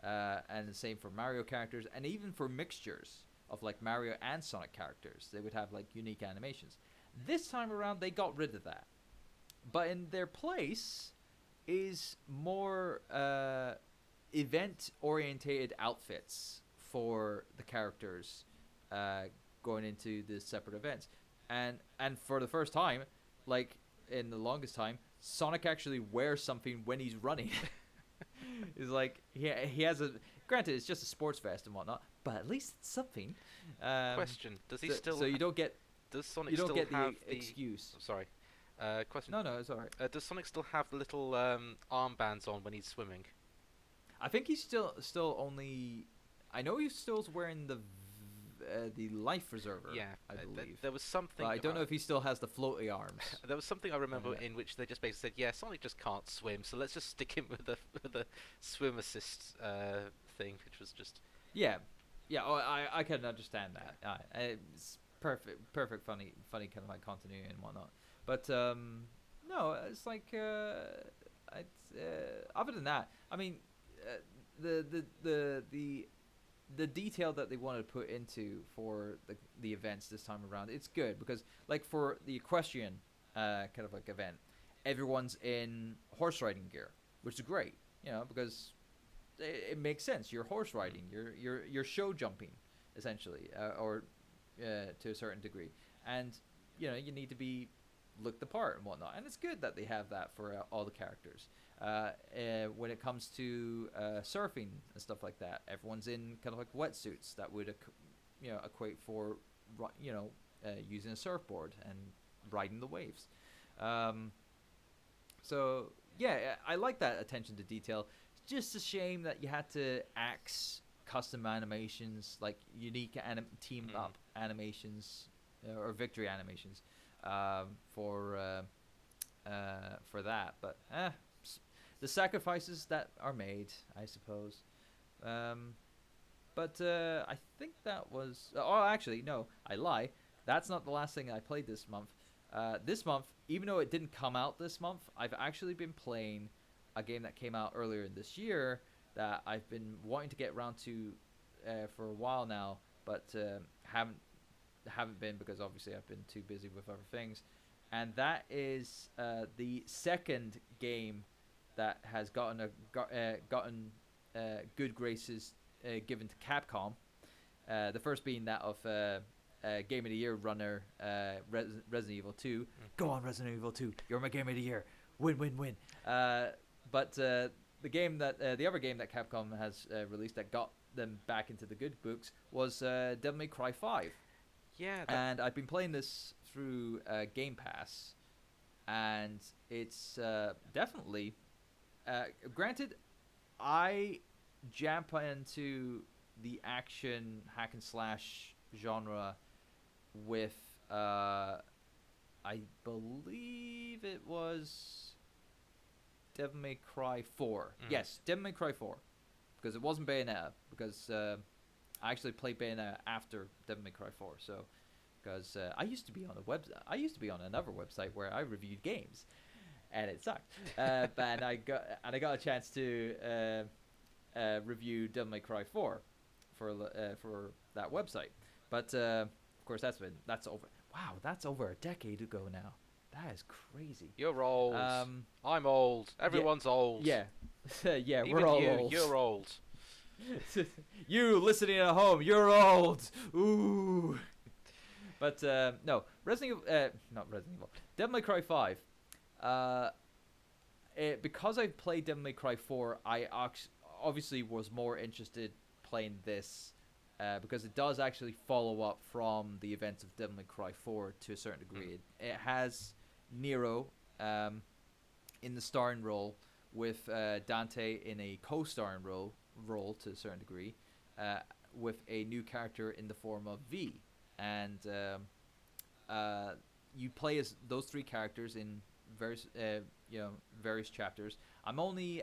And the same for Mario characters, and even for mixtures of like Mario and Sonic characters, they would have like unique animations. This time around, they got rid of that, but in their place is more event-orientated outfits for the characters going into the separate events, and for the first time, like in the longest time, Sonic actually wears something when he's running. It's like he has a. Granted, it's just a sports vest and whatnot, but at least it's something. Question: Does he still? So you don't get. Does Sonic you don't still get have the excuse? Sorry. Question. No, it's alright. Does Sonic still have the little armbands on when he's swimming? I think he's still only. I know he's still wearing the life preserver. Yeah, I believe there was something. But I don't know if he still has the floaty arms. There was something I remember in which they just basically said, "Yeah, Sonic just can't swim, so let's just stick him with the swim assist thing," which was just. Yeah. Oh, I can understand that. It's perfect, funny kind of like continuity and whatnot. But no, it's like other than that, I mean, the the detail that they wanted to put into for the events this time around, it's good because like for the equestrian kind of like event, everyone's in horse riding gear, which is great, because it makes sense. You're horse riding, you're show jumping, essentially, or to a certain degree, and you need to be look the part and whatnot. And it's good that they have that for all the characters. When it comes to surfing and stuff like that, everyone's in kind of like wetsuits that would equate for using a surfboard and riding the waves. So yeah, I like that attention to detail. It's just a shame that you had to axe custom animations, like unique team up animations or victory animations for that. But the sacrifices that are made, I suppose. But I think that was. Oh, actually, no, I lie. That's not the last thing I played this month. This month, even though it didn't come out this month, I've actually been playing a game that came out earlier in this year that I've been wanting to get around to for a while now, but haven't been because obviously I've been too busy with other things. And that is the second game that has gotten good graces given to Capcom. The first being that of Game of the Year runner Resident Evil 2. Go on, Resident Evil 2. You're my Game of the Year. Win, win, win. But the other game that Capcom has released that got them back into the good books was Devil May Cry 5. Yeah. And I've been playing this through Game Pass, and it's definitely. Granted, I jump into the action hack and slash genre with I believe it was Devil May Cry 4. Yes, Devil May Cry 4, because it wasn't Bayonetta, because I actually played Bayonetta after Devil May Cry 4. So because I used to be on another website where I reviewed games, and it sucked. But I got a chance to review Devil May Cry 4 for that website. But of course that's over. Wow, that's over a decade ago now. That is crazy. You're old. I'm old. Everyone's old. Yeah, yeah, Even we're all old. You're old. You listening at home, you're old. Ooh. But no, not Resident Evil. Devil May Cry 5. Because I played Devil May Cry 4, I obviously was more interested playing this because it does actually follow up from the events of Devil May Cry 4 to a certain degree. It has Nero in the starring role with Dante in a co-starring role to a certain degree, with a new character in the form of V. And you play as those three characters in various chapters. I'm only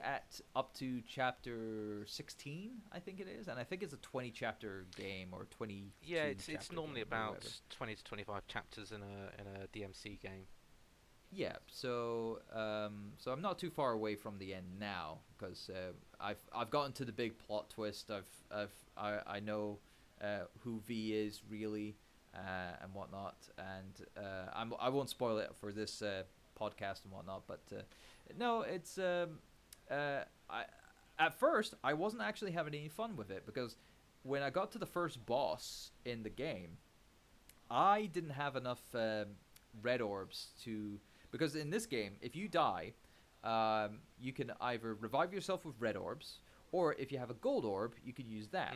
up to chapter 16, I think it is, and I think it's a 20 chapter game or 20. Yeah, it's normally about 20 to 25 chapters in a DMC game. Yeah, so I'm not too far away from the end now because I've gotten to the big plot twist. I know who V is really and whatnot, and I won't spoil it for this podcast and whatnot. But no, it's at first I wasn't actually having any fun with it because when I got to the first boss in the game, I didn't have enough red orbs to. Because in this game, if you die, you can either revive yourself with red orbs, or if you have a gold orb, you could use that.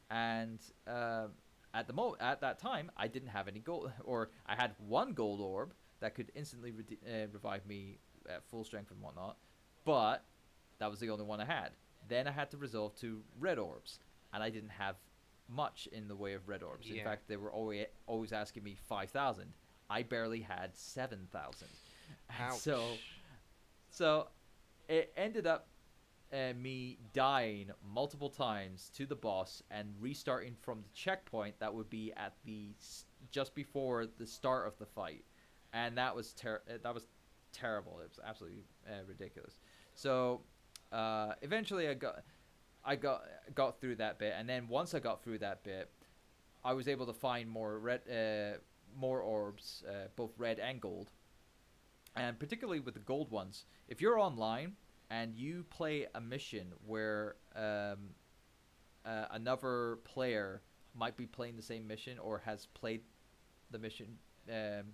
And at that time, I didn't have any gold, or I had one gold orb that could instantly revive me at full strength and whatnot, but that was the only one I had. Then I had to resolve to red orbs, and I didn't have much in the way of red orbs. Yeah. In fact, they were always asking me 5,000. I barely had 7,000. So it ended up me dying multiple times to the boss and restarting from the checkpoint that would be at just before the start of the fight, and that was terrible. It was absolutely ridiculous. So eventually I got through that bit, and then once I got through that bit, I was able to find more orbs, both red and gold, and particularly with the gold ones. If you're online and you play a mission where another player might be playing the same mission or has played the mission um,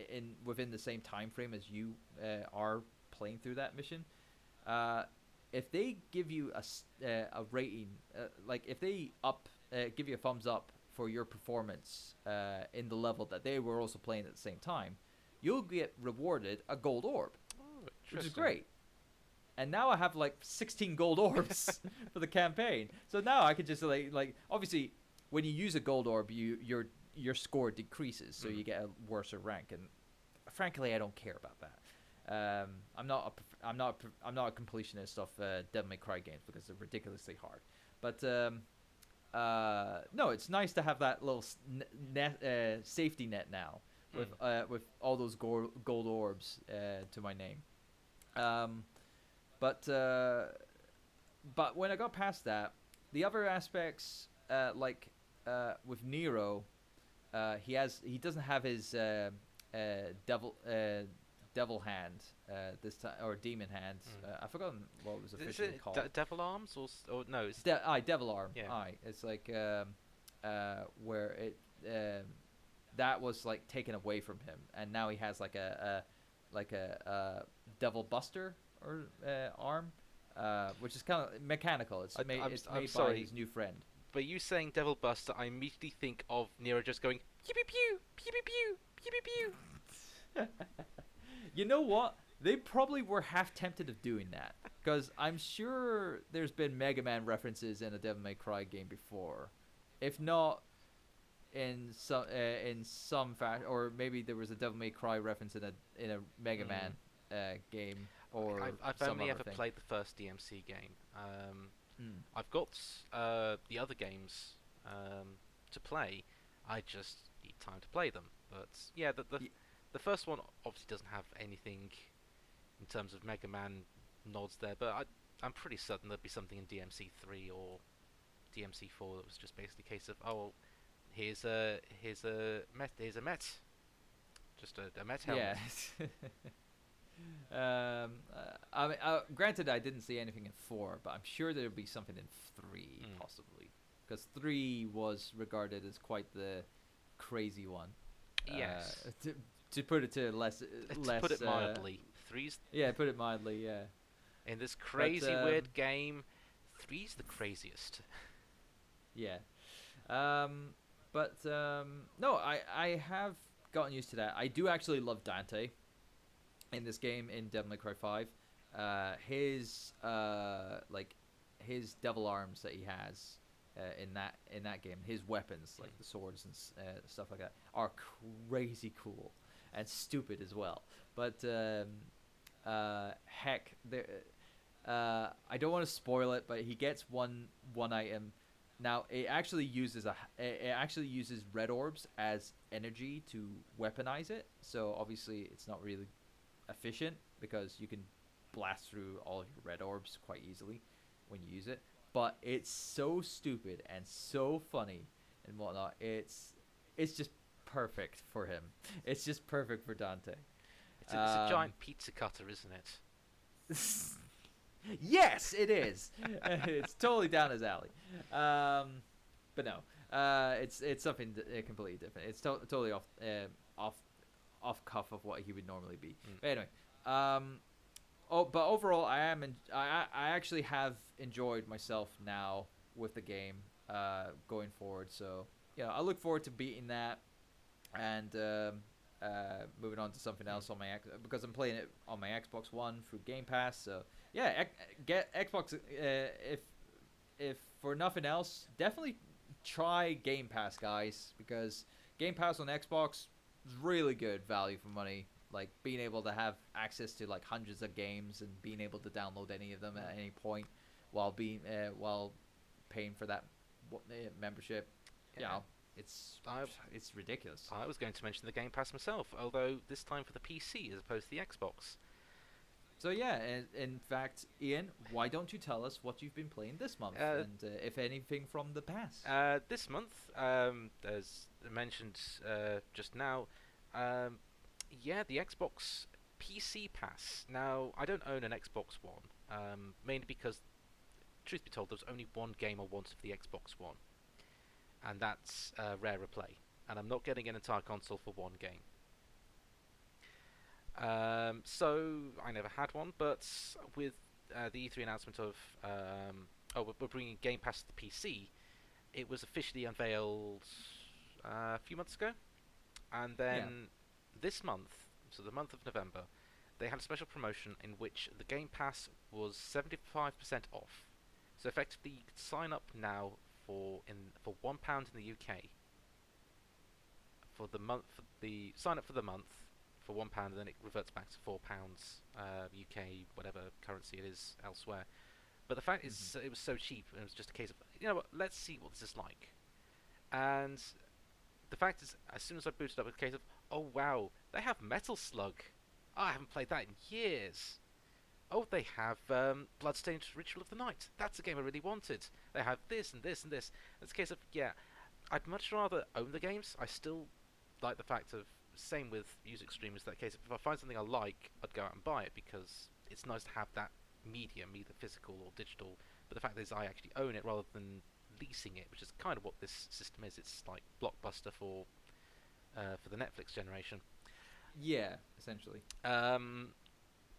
in within the same time frame as you are playing through that mission, uh, if they give you a rating, like if they give you a thumbs up for your performance in the level that they were also playing at the same time, you'll get rewarded a gold orb, Oh, which is interesting. great. And now I have like 16 gold orbs for the campaign. So now I could just like obviously when you use a gold orb, your score decreases, so Mm. you get a worse rank. And frankly, I don't care about that. I'm not a completionist of Devil May Cry games because they're ridiculously hard. But no, it's nice to have that little safety net now with all those gold orbs to my name. Um, but but when I got past that, the other aspects, with Nero, he doesn't have his uh, devil devil hand this time, or demon hand. Mm. I've forgotten what it was Is officially it called. Devil Arms or no? It's Devil arm. yeah. Aye, it's like where it that was like taken away from him, and now he has like a devil buster or arm, which is kind of mechanical. It's made I'm by sorry, his new friend. but you saying Devil Buster, I immediately think of Nero just going pew pew pew pew pew pew pew pew pew. You know what? They probably were half tempted of doing that because I'm sure there's been Mega Man references in a Devil May Cry game before, if not in some fashion, or maybe there was a Devil May Cry reference in a Mega Man game or I've some only other ever thing. played the first DMC game. Mm. I've got the other games to play. I just need time to play them. But yeah, Y- the first one obviously doesn't have anything in terms of Mega Man nods there, but I'm pretty certain there'd be something in DMC 3 or DMC 4 that was just basically a case of, oh, here's a Met, just a Met helmet. Yeah. I mean, granted, I didn't see anything in 4, but I'm sure there'll be something in 3, Mm. possibly. Because 3 was regarded as quite the crazy one. Yes. To put it to To less. put it mildly, three's Yeah, put it mildly. Yeah, in this but crazy weird game, three's the craziest. yeah. No, I have gotten used to that. I do actually love Dante in this game in Devil May Cry 5. His his devil arms that he has in that game, his weapons like the swords and stuff like that are crazy cool and stupid as well. But heck, there. I don't want to spoil it, but he gets one item. Now it actually uses red orbs as energy to weaponize it. So obviously it's not really efficient because you can blast through all of your red orbs quite easily when you use it. But it's so stupid and so funny and whatnot. It's just perfect for him. It's just perfect for Dante. It's a giant pizza cutter, isn't it? Yes, it is. It's totally down his alley. But no, it's something completely different. It's totally off cuff of what he would normally be. Mm. But anyway, but overall, I actually have enjoyed myself now with the game going forward. So yeah, I look forward to beating that and moving on to something else on my because I'm playing it on my Xbox One through Game Pass. So yeah, get Xbox if for nothing else, definitely try Game Pass, guys, because Game Pass on Xbox is really good value for money. Like being able to have access to like hundreds of games and being able to download any of them at any point while paying for that membership. You Yeah. know, I it's ridiculous. I was going to mention the Game Pass myself, although this time for the PC as opposed to the Xbox. So yeah, in fact, Ian, why don't you tell us what you've been playing this month, Uh, and if anything from the past? this month, as mentioned just now, um, yeah, the Xbox PC Pass. Now, I don't own an Xbox One, mainly because, truth be told, there's only one game I want of the Xbox One, and that's Rare Replay. And I'm not getting an entire console for one game. So I never had one, but with the E3 announcement of we're bringing Game Pass to the PC, it was officially unveiled a few months ago, and Yeah. then this month, so the month of November, they had a special promotion in which the Game Pass was 75% off. So effectively, you could sign up now for £1 in the UK for the month. For the sign up for the month for £1, and then it reverts back to £4 UK, whatever currency it is elsewhere. But the fact Hmm. is, it was so cheap, and it was just a case of, you know what, let's see what this is like. And the fact is, as soon as I booted up, it's a case of, oh wow, they have Metal Slug. Oh, I haven't played that in years. Oh, they have Bloodstained Ritual of the Night. That's a game I really wanted. They have this and this and this. It's a case of, yeah, I'd much rather own the games. I still like the fact of, same with music streamers, that case of, if I find something I like, I'd go out and buy it because it's nice to have that medium, either physical or digital. But the fact is, I actually own it rather than leasing it, which is kind of what this system is. It's like Blockbuster for the Netflix generation. Yeah, essentially. Um,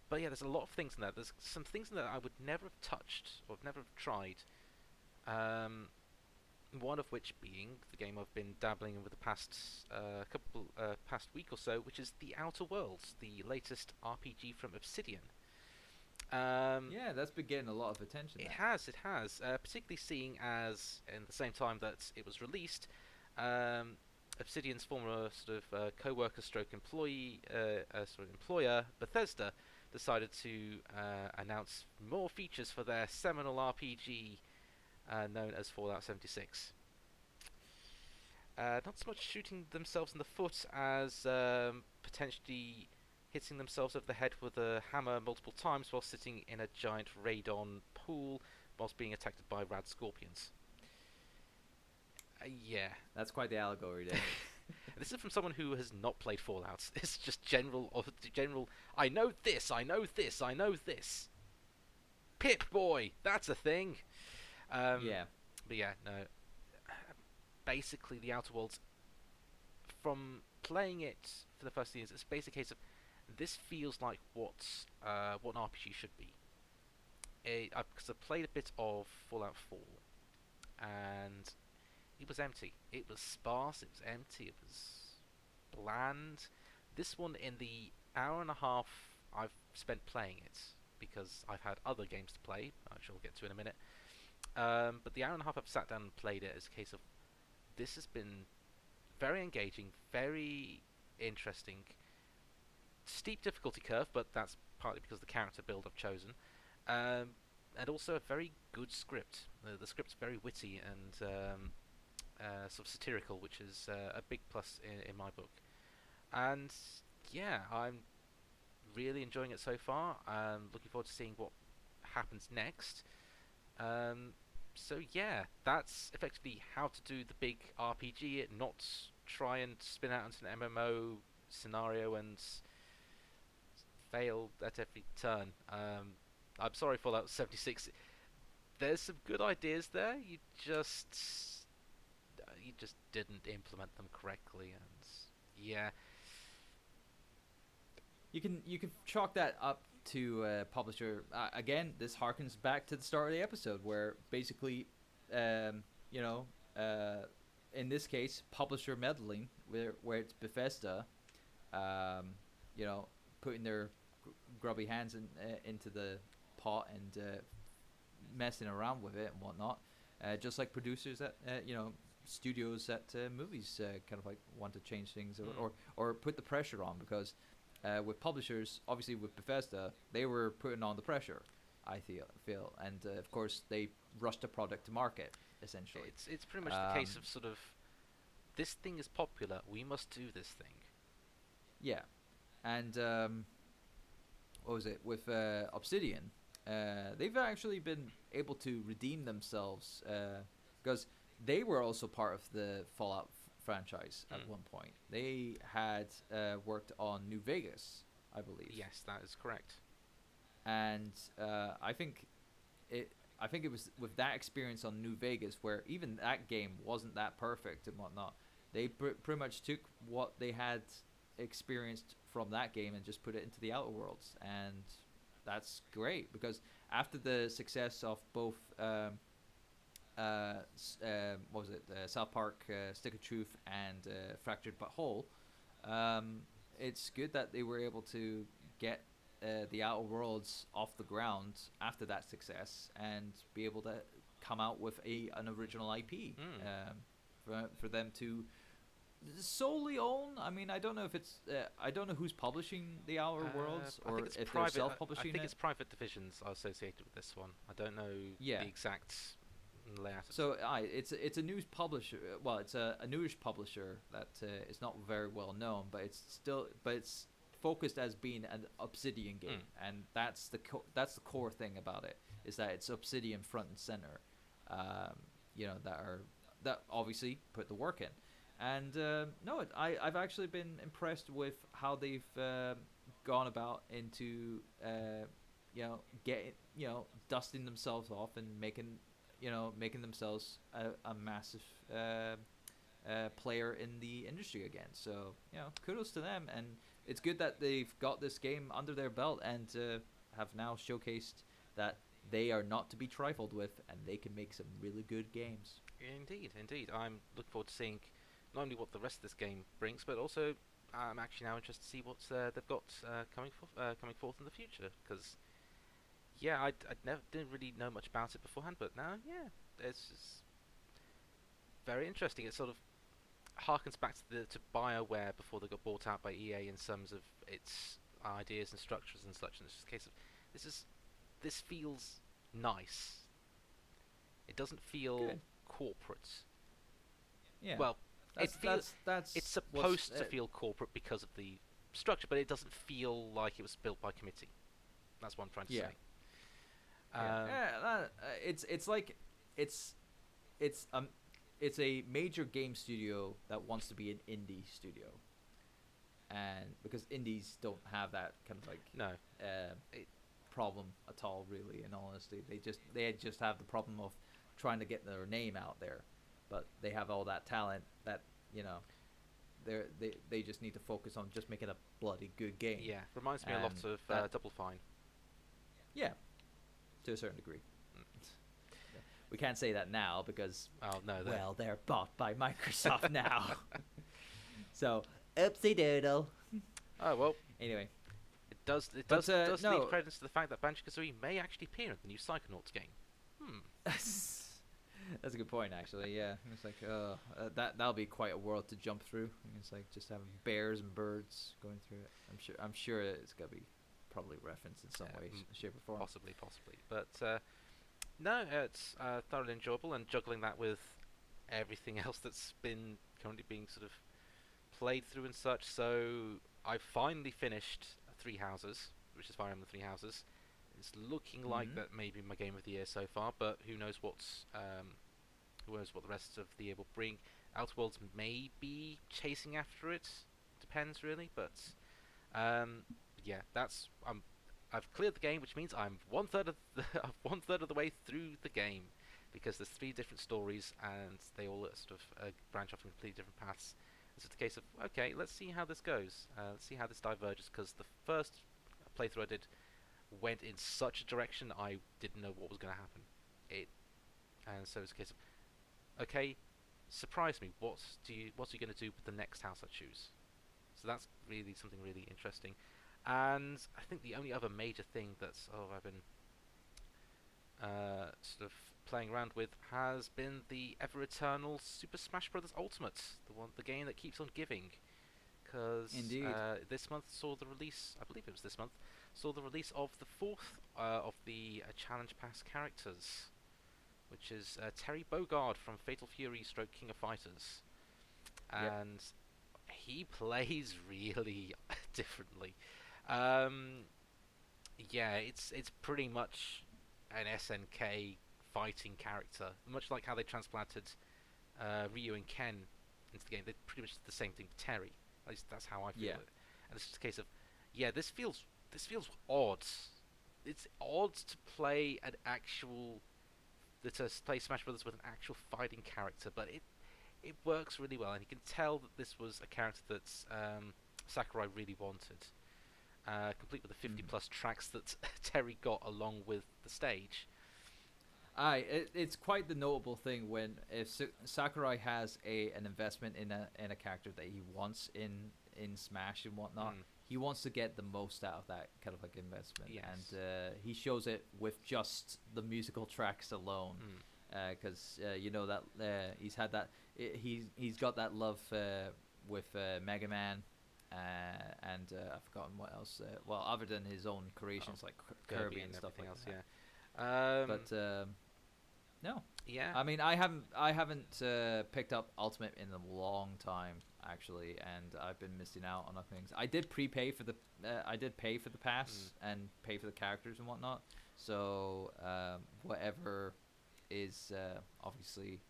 but yeah, there's a lot of things in there. There's some things in there I would never have touched or never have tried. Um, one of which being the game I've been dabbling in with the past week or so, which is The Outer Worlds, the latest RPG from Obsidian. Um, Yeah, that's been getting a lot of attention. it That. has, it has, particularly seeing as in the same time that it was released, um, Obsidian's former sort of co-worker stroke employee, sort of employer, Bethesda, decided to announce more features for their seminal RPG known as Fallout 76. Not so much shooting themselves in the foot as potentially hitting themselves over the head with a hammer multiple times while sitting in a giant radon pool whilst being attacked by rad scorpions. Yeah. That's quite the allegory there. This is from someone who has not played Fallout. It's just general. I know this. I know this. I know this. Pip Boy, that's a thing. Um, Yeah. but yeah, no. Basically, the Outer Worlds, from playing it for the first years, it's basically a case of, this feels like what an RPG should be. Because I played a bit of Fallout 4, and it was empty. It was sparse. It was empty. It was bland. This one, in the hour and a half I've spent playing it, because I've had other games to play, which I'll get to in a minute. But the hour and a half I've sat down and played it is a case of, this has been very engaging, very interesting. Steep difficulty curve, but that's partly because of the character build I've chosen. Um, and also a very good script. The script's very witty and sort of satirical, which is a big plus in my book. And yeah, I'm really enjoying it so far. Looking forward to seeing what happens next. Um, so yeah, that's effectively how to do the big RPG. Not try and spin out into an MMO scenario and fail at every turn. I'm sorry, Fallout 76. There's some good ideas there. You just didn't implement them correctly, and yeah, You can chalk that up to publisher. Again, this harkens back to the start of the episode, where basically, um, you know, uh, in this case, publisher meddling, where it's Bethesda, um, you know, putting their grubby hands into the pot and messing around with it and whatnot. Just like producers that studios that movies kind of like want to change things, mm, or put the pressure on, because with publishers, obviously with Bethesda, they were putting on the pressure. I feel, and of course they rushed the product to market essentially. it's pretty much the case Um, of sort of, this thing is popular, we must do this thing. yeah, and what was it with Obsidian, they've actually been able to redeem themselves because they were also part of the Fallout franchise at one point. They had worked on New Vegas, I believe. Yes, that is correct. And I think it was with that experience on New Vegas where even that game wasn't that perfect and whatnot. They pretty much took what they had experienced from that game and just put it into the Outer Worlds, and that's great because after the success of both what was it, South Park, Stick of Truth, and Fractured But Whole, it's good that they were able to get the Outer Worlds off the ground after that success and be able to come out with an original IP for them to solely own. I mean, I don't know if it's I don't know who's publishing the Outer Worlds or if they're self-publishing I think it. it's private divisions are associated with this one. I don't know the exact layout. So it's a news publisher. Well, it's a newish publisher that is not very well known, but it's focused as being an Obsidian game, and that's the core thing about it, is that it's Obsidian front and center. That obviously put the work in, and I've actually been impressed with how they've gone about into getting dusting themselves off and making themselves a massive player in the industry again. So kudos to them, and it's good that they've got this game under their belt and have now showcased that they are not to be trifled with, and they can make some really good games. Indeed. I'm looking forward to seeing not only what the rest of this game brings, but also I'm actually now interested to see what they've got coming forth in the future. Because I didn't really know much about it beforehand, but now it's very interesting. It sort of harkens back to BioWare before they got bought out by EA in terms of its ideas and structures and such. And it's just a case of this feels nice. It doesn't feel Good. corporate. Yeah. Well, that's it's supposed to feel corporate because of the structure, but it doesn't feel like it was built by committee. That's what I'm trying to say. It's a major game studio that wants to be an indie studio, and because indies don't have that kind of problem at all, really. In all honesty, they just have the problem of trying to get their name out there, but they have all that talent that they just need to focus on just making a bloody good game. Yeah, reminds me a lot of Double Fine. Yeah, to a certain degree. We can't say that now because they're bought by Microsoft now. So oopsie doodle. Oh well. Anyway, it does lead credence to the fact that Banjo-Kazooie may actually appear in the new Psychonauts game. That's a good point, actually. Yeah, it's like that'll be quite a world to jump through. It's like just having bears and birds going through it. I'm sure it's gonna be probably referenced in some way, shape, or form. Possibly, but no, it's thoroughly enjoyable, and juggling that with everything else that's been currently being sort of played through and such. So I finally finished Three Houses, which is Fire Emblem Three Houses. It's looking like that may be my game of the year so far, but who knows what the rest of the year will bring. Outer Worlds may be chasing after it, depends really, but that's I've cleared the game, which means I'm one third of the way through the game, because there's 3 different stories and they all sort of branch off in completely different paths. It's just a case of okay, let's see how this goes. Let's see how this diverges, because the first playthrough I did went in such a direction I didn't know what was going to happen. And so it's a case of okay, surprise me. What's he going to do with the next house I choose? So that's really something really interesting. And I think the only other major thing that's I've been sort of playing around with has been the ever eternal Super Smash Bros. Ultimate, the game that keeps on giving. Because this month saw the release, I believe it was this month, saw the release of the 4th of the Challenge Pass characters, which is Terry Bogard from Fatal Fury / King of Fighters, and he plays really differently. Yeah, it's pretty much an SNK fighting character, much like how they transplanted Ryu and Ken into the game. They pretty much did the same thing with Terry. At least that's how I feel Yeah. it. And it's just a case of, yeah, this feels odd. It's odd to play an actual to play Smash Brothers with an actual fighting character, but it works really well, and you can tell that this was a character that Sakurai really wanted. Complete with the 50 Mhm. plus tracks that Terry got along with the stage. It's quite the notable thing when if Sakurai has an investment in a character that he wants in Smash and whatnot, Mm, he wants to get the most out of that kind of like investment, yes. and he shows it with just the musical tracks alone, Mm, because you know that he's got that love with Mega Man. And I've forgotten what else. Well, other than his own oh, creations like Kirby Kirby and and stuff everything like else, that. yeah. But no, Yeah. I mean I haven't picked up Ultimate in a long time actually, and I've been missing out on other things. I did pay for the Mm, pass and pay for the characters and whatnot. So whatever is obviously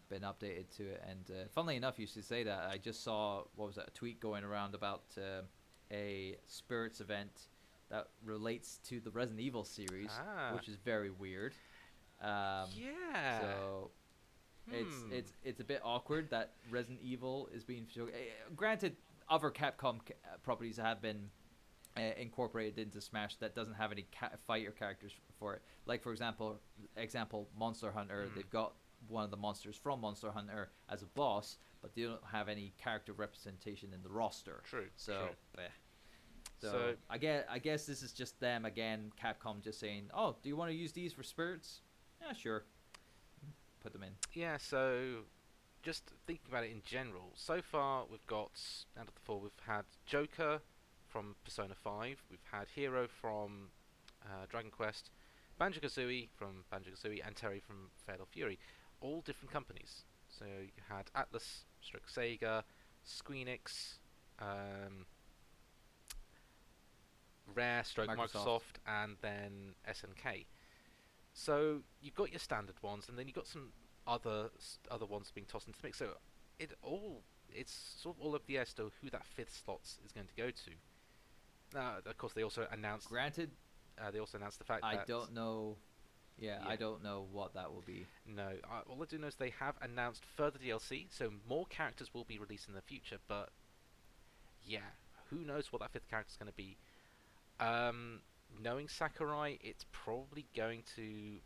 been updated to it. And funnily enough, you should say that I just saw what was that, a tweet going around about a spirits event that relates to the Resident Evil series, ah. which is very weird. Um, Yeah. so it's Hmm. it's it's a bit awkward that Resident Evil is being granted. Other Capcom properties have been incorporated into Smash that doesn't have any fighter characters for it. Like for example, Monster Hunter. Mm, They've got one of the monsters from Monster Hunter as a boss, but they don't have any character representation in the roster. true. So, True. eh. So So I guess this is just them again. Capcom just saying, "Oh, do you want to use these for spirits? Yeah, sure. Put them in." yeah. So just thinking about it in general, so far we've got out of the four, we've had Joker from Persona 5, we've had Hero from Dragon Quest, Banjo Kazooie from Banjo Kazooie, and Terry from Fatal Fury, all different companies. So you had Atlas, stroke Sega, Squeenix, um, Rare, stroke Microsoft. Microsoft, and then SNK. So you've got your standard ones, and then you've got some other ones being tossed into the mix. So it's sort of all up the air as to who that fifth slot is going to go to. Now, of course, Granted, they also announced the fact I that don't know. Yeah, yeah, I don't know what that will be. no, all I do know is they have announced further DLC, so more characters will be released in the future. But yeah, who knows what that fifth character is going to be? Um, Knowing Sakurai, it's probably going to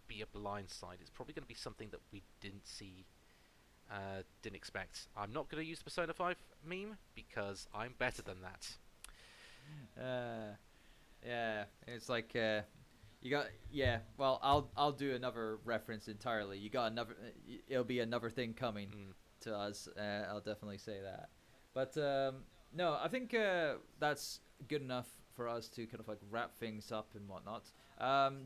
be a blind side. It's probably going to be something that we didn't see, didn't expect. I'm not going to use the Persona 5 meme because I'm better than that. Uh, yeah, it's like you got yeah. Well, I'll do another reference entirely. You got another. It'll be another thing coming Mm, to us. I'll definitely say that. But no, I think that's good enough for us to kind of like wrap things up and whatnot.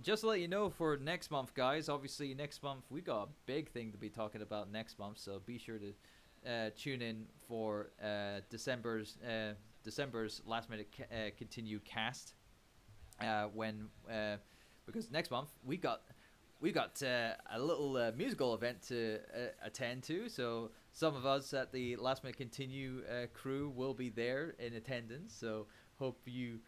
Just to let you know for next month, guys. Obviously, next month we got a big thing to be talking about next month. So be sure to tune in for December's last minute continue cast when because next month we got a little musical event to attend to. So some of us at the Last Minute Continue crew will be there in attendance. So hope you,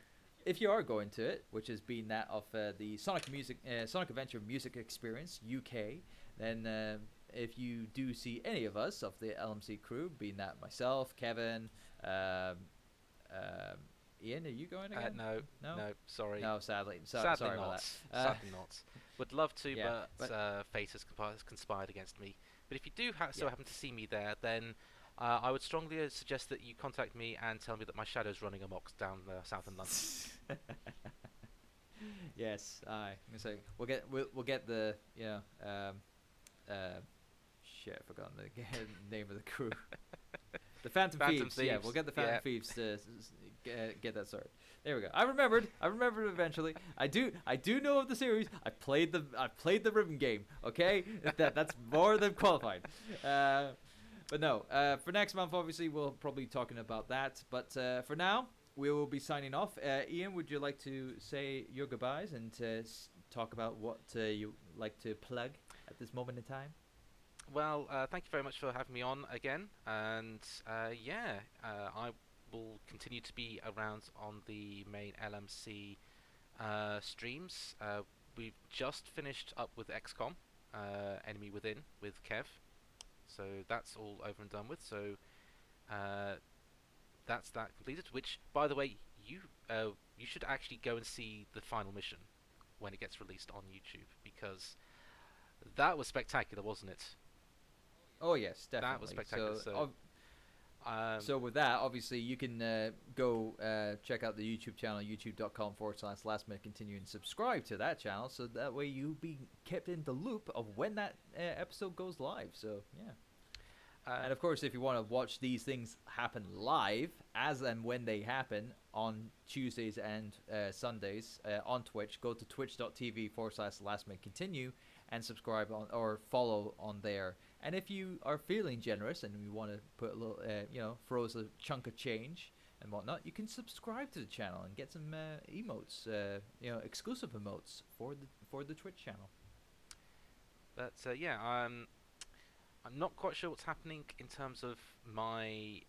if you are going to it, which has been that of the Sonic Adventure Music Experience UK, then if you do see any of us of the LMC crew, being that myself, Kevin, um, um, Ian, are you going again? no, No, no, sorry. no. Sadly, Sadly sorry about not. that. Sadly not. Would love to, Yeah, but but fate has conspired against me. But if you do so yeah. happen to see me there, then I would strongly suggest that you contact me and tell me that my shadow's running amok down south in London. Yes, I'm gonna say we'll get the uh, shit. I forgot the name of the crew. The Phantom Phantom Thieves. Yeah, Thieves. we'll get the Phantom Yeah. Thieves to get that started. There we go. I remembered. Eventually. I do know of the series. I played the ribbon game. Okay, that's more than qualified. But no. For next month, obviously, we'll probably be talking about that. But for now, we will be signing off. Ian, would you like to say your goodbyes and talk about what you like to plug at this moment in time? Well, thank you very much for having me on again, and I will continue to be around on the main LMC streams. We've just finished up with XCOM, Enemy Within with Kev, so that's all over and done with. So uh, that's that completed. Which, by the way, you should actually go and see the final mission when it gets released on YouTube, because that was spectacular, wasn't it? Oh yes, That was definitely. spectacular. So with that, obviously, you can go check out the YouTube channel, youtube.com/last minute continue, and subscribe to that channel, so that way you'll be kept in the loop of when that episode goes live. So yeah. And of course, if you want to watch these things happen live, as and when they happen on Tuesdays and Sundays on Twitch, go to twitch.tv/last minute continue and subscribe on or follow on there. And if you are feeling generous and you want to put a little, throw us a chunk of change and whatnot, you can subscribe to the channel and get some emotes, exclusive emotes for the Twitch channel. But I'm not quite sure what's happening in terms of my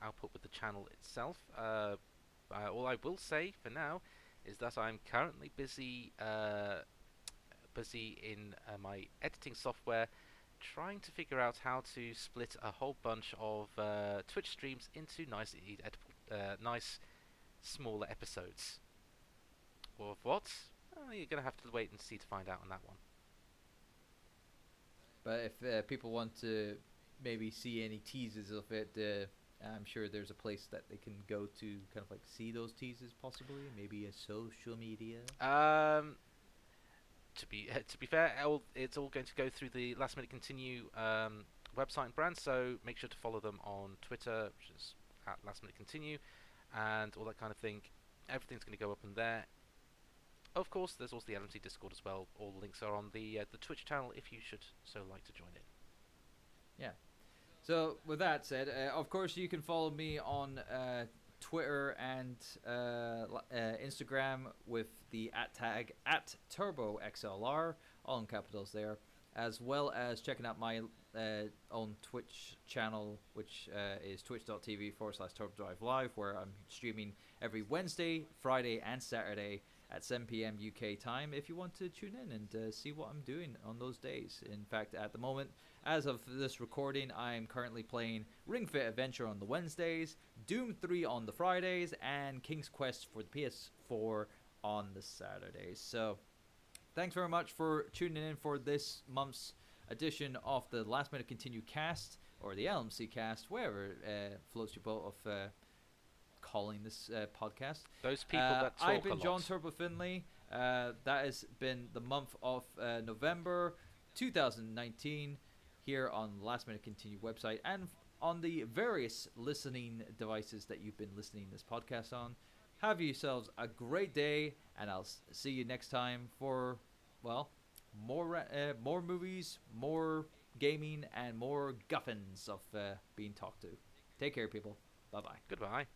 output with the channel itself. All I will say for now is that I'm currently busy in my editing software, trying to figure out how to split a whole bunch of Twitch streams into nice smaller episodes. Of what? You're gonna have to wait and see to find out on that one. But if people want to maybe see any teases of it, I'm sure there's a place that they can go to kind of like see those teases, possibly. Maybe a social media. To be fair, it's all going to go through the Last Minute Continue website and brand. So make sure to follow them on Twitter, which is at Last Minute Continue, and all that kind of thing. Everything's going to go up in there. Of course, there's also the LMC Discord as well. All the links are on the Twitch channel if you should so like to join in. Yeah. So with that said, of course you can follow me on Twitter and Instagram with the @tag @TurboXLR, all in capitals there, as well as checking out my own Twitch channel, which is twitch.tv/TurboDrive Live, where I'm streaming every Wednesday, Friday, and Saturday at 7 p.m. UK time if you want to tune in and see what I'm doing on those days. In fact, at the moment, as of this recording, I'm currently playing Ring Fit Adventure on the Wednesdays, Doom 3 on the Fridays, and King's Quest for the PS4 on the Saturdays. So thanks very much for tuning in for this month's edition of the Last Minute Continue cast, or the LMC cast, wherever floats your boat of calling this podcast. Those people that talk I've been a lot. John Turbo Finley. That has been the month of November 2019 here on Last Minute Continue website and on the various listening devices that you've been listening this podcast on. Have yourselves a great day, and I'll see you next time for, well, more movies, more gaming, and more guffins of being talked to. Take care, people. Bye-bye. Goodbye.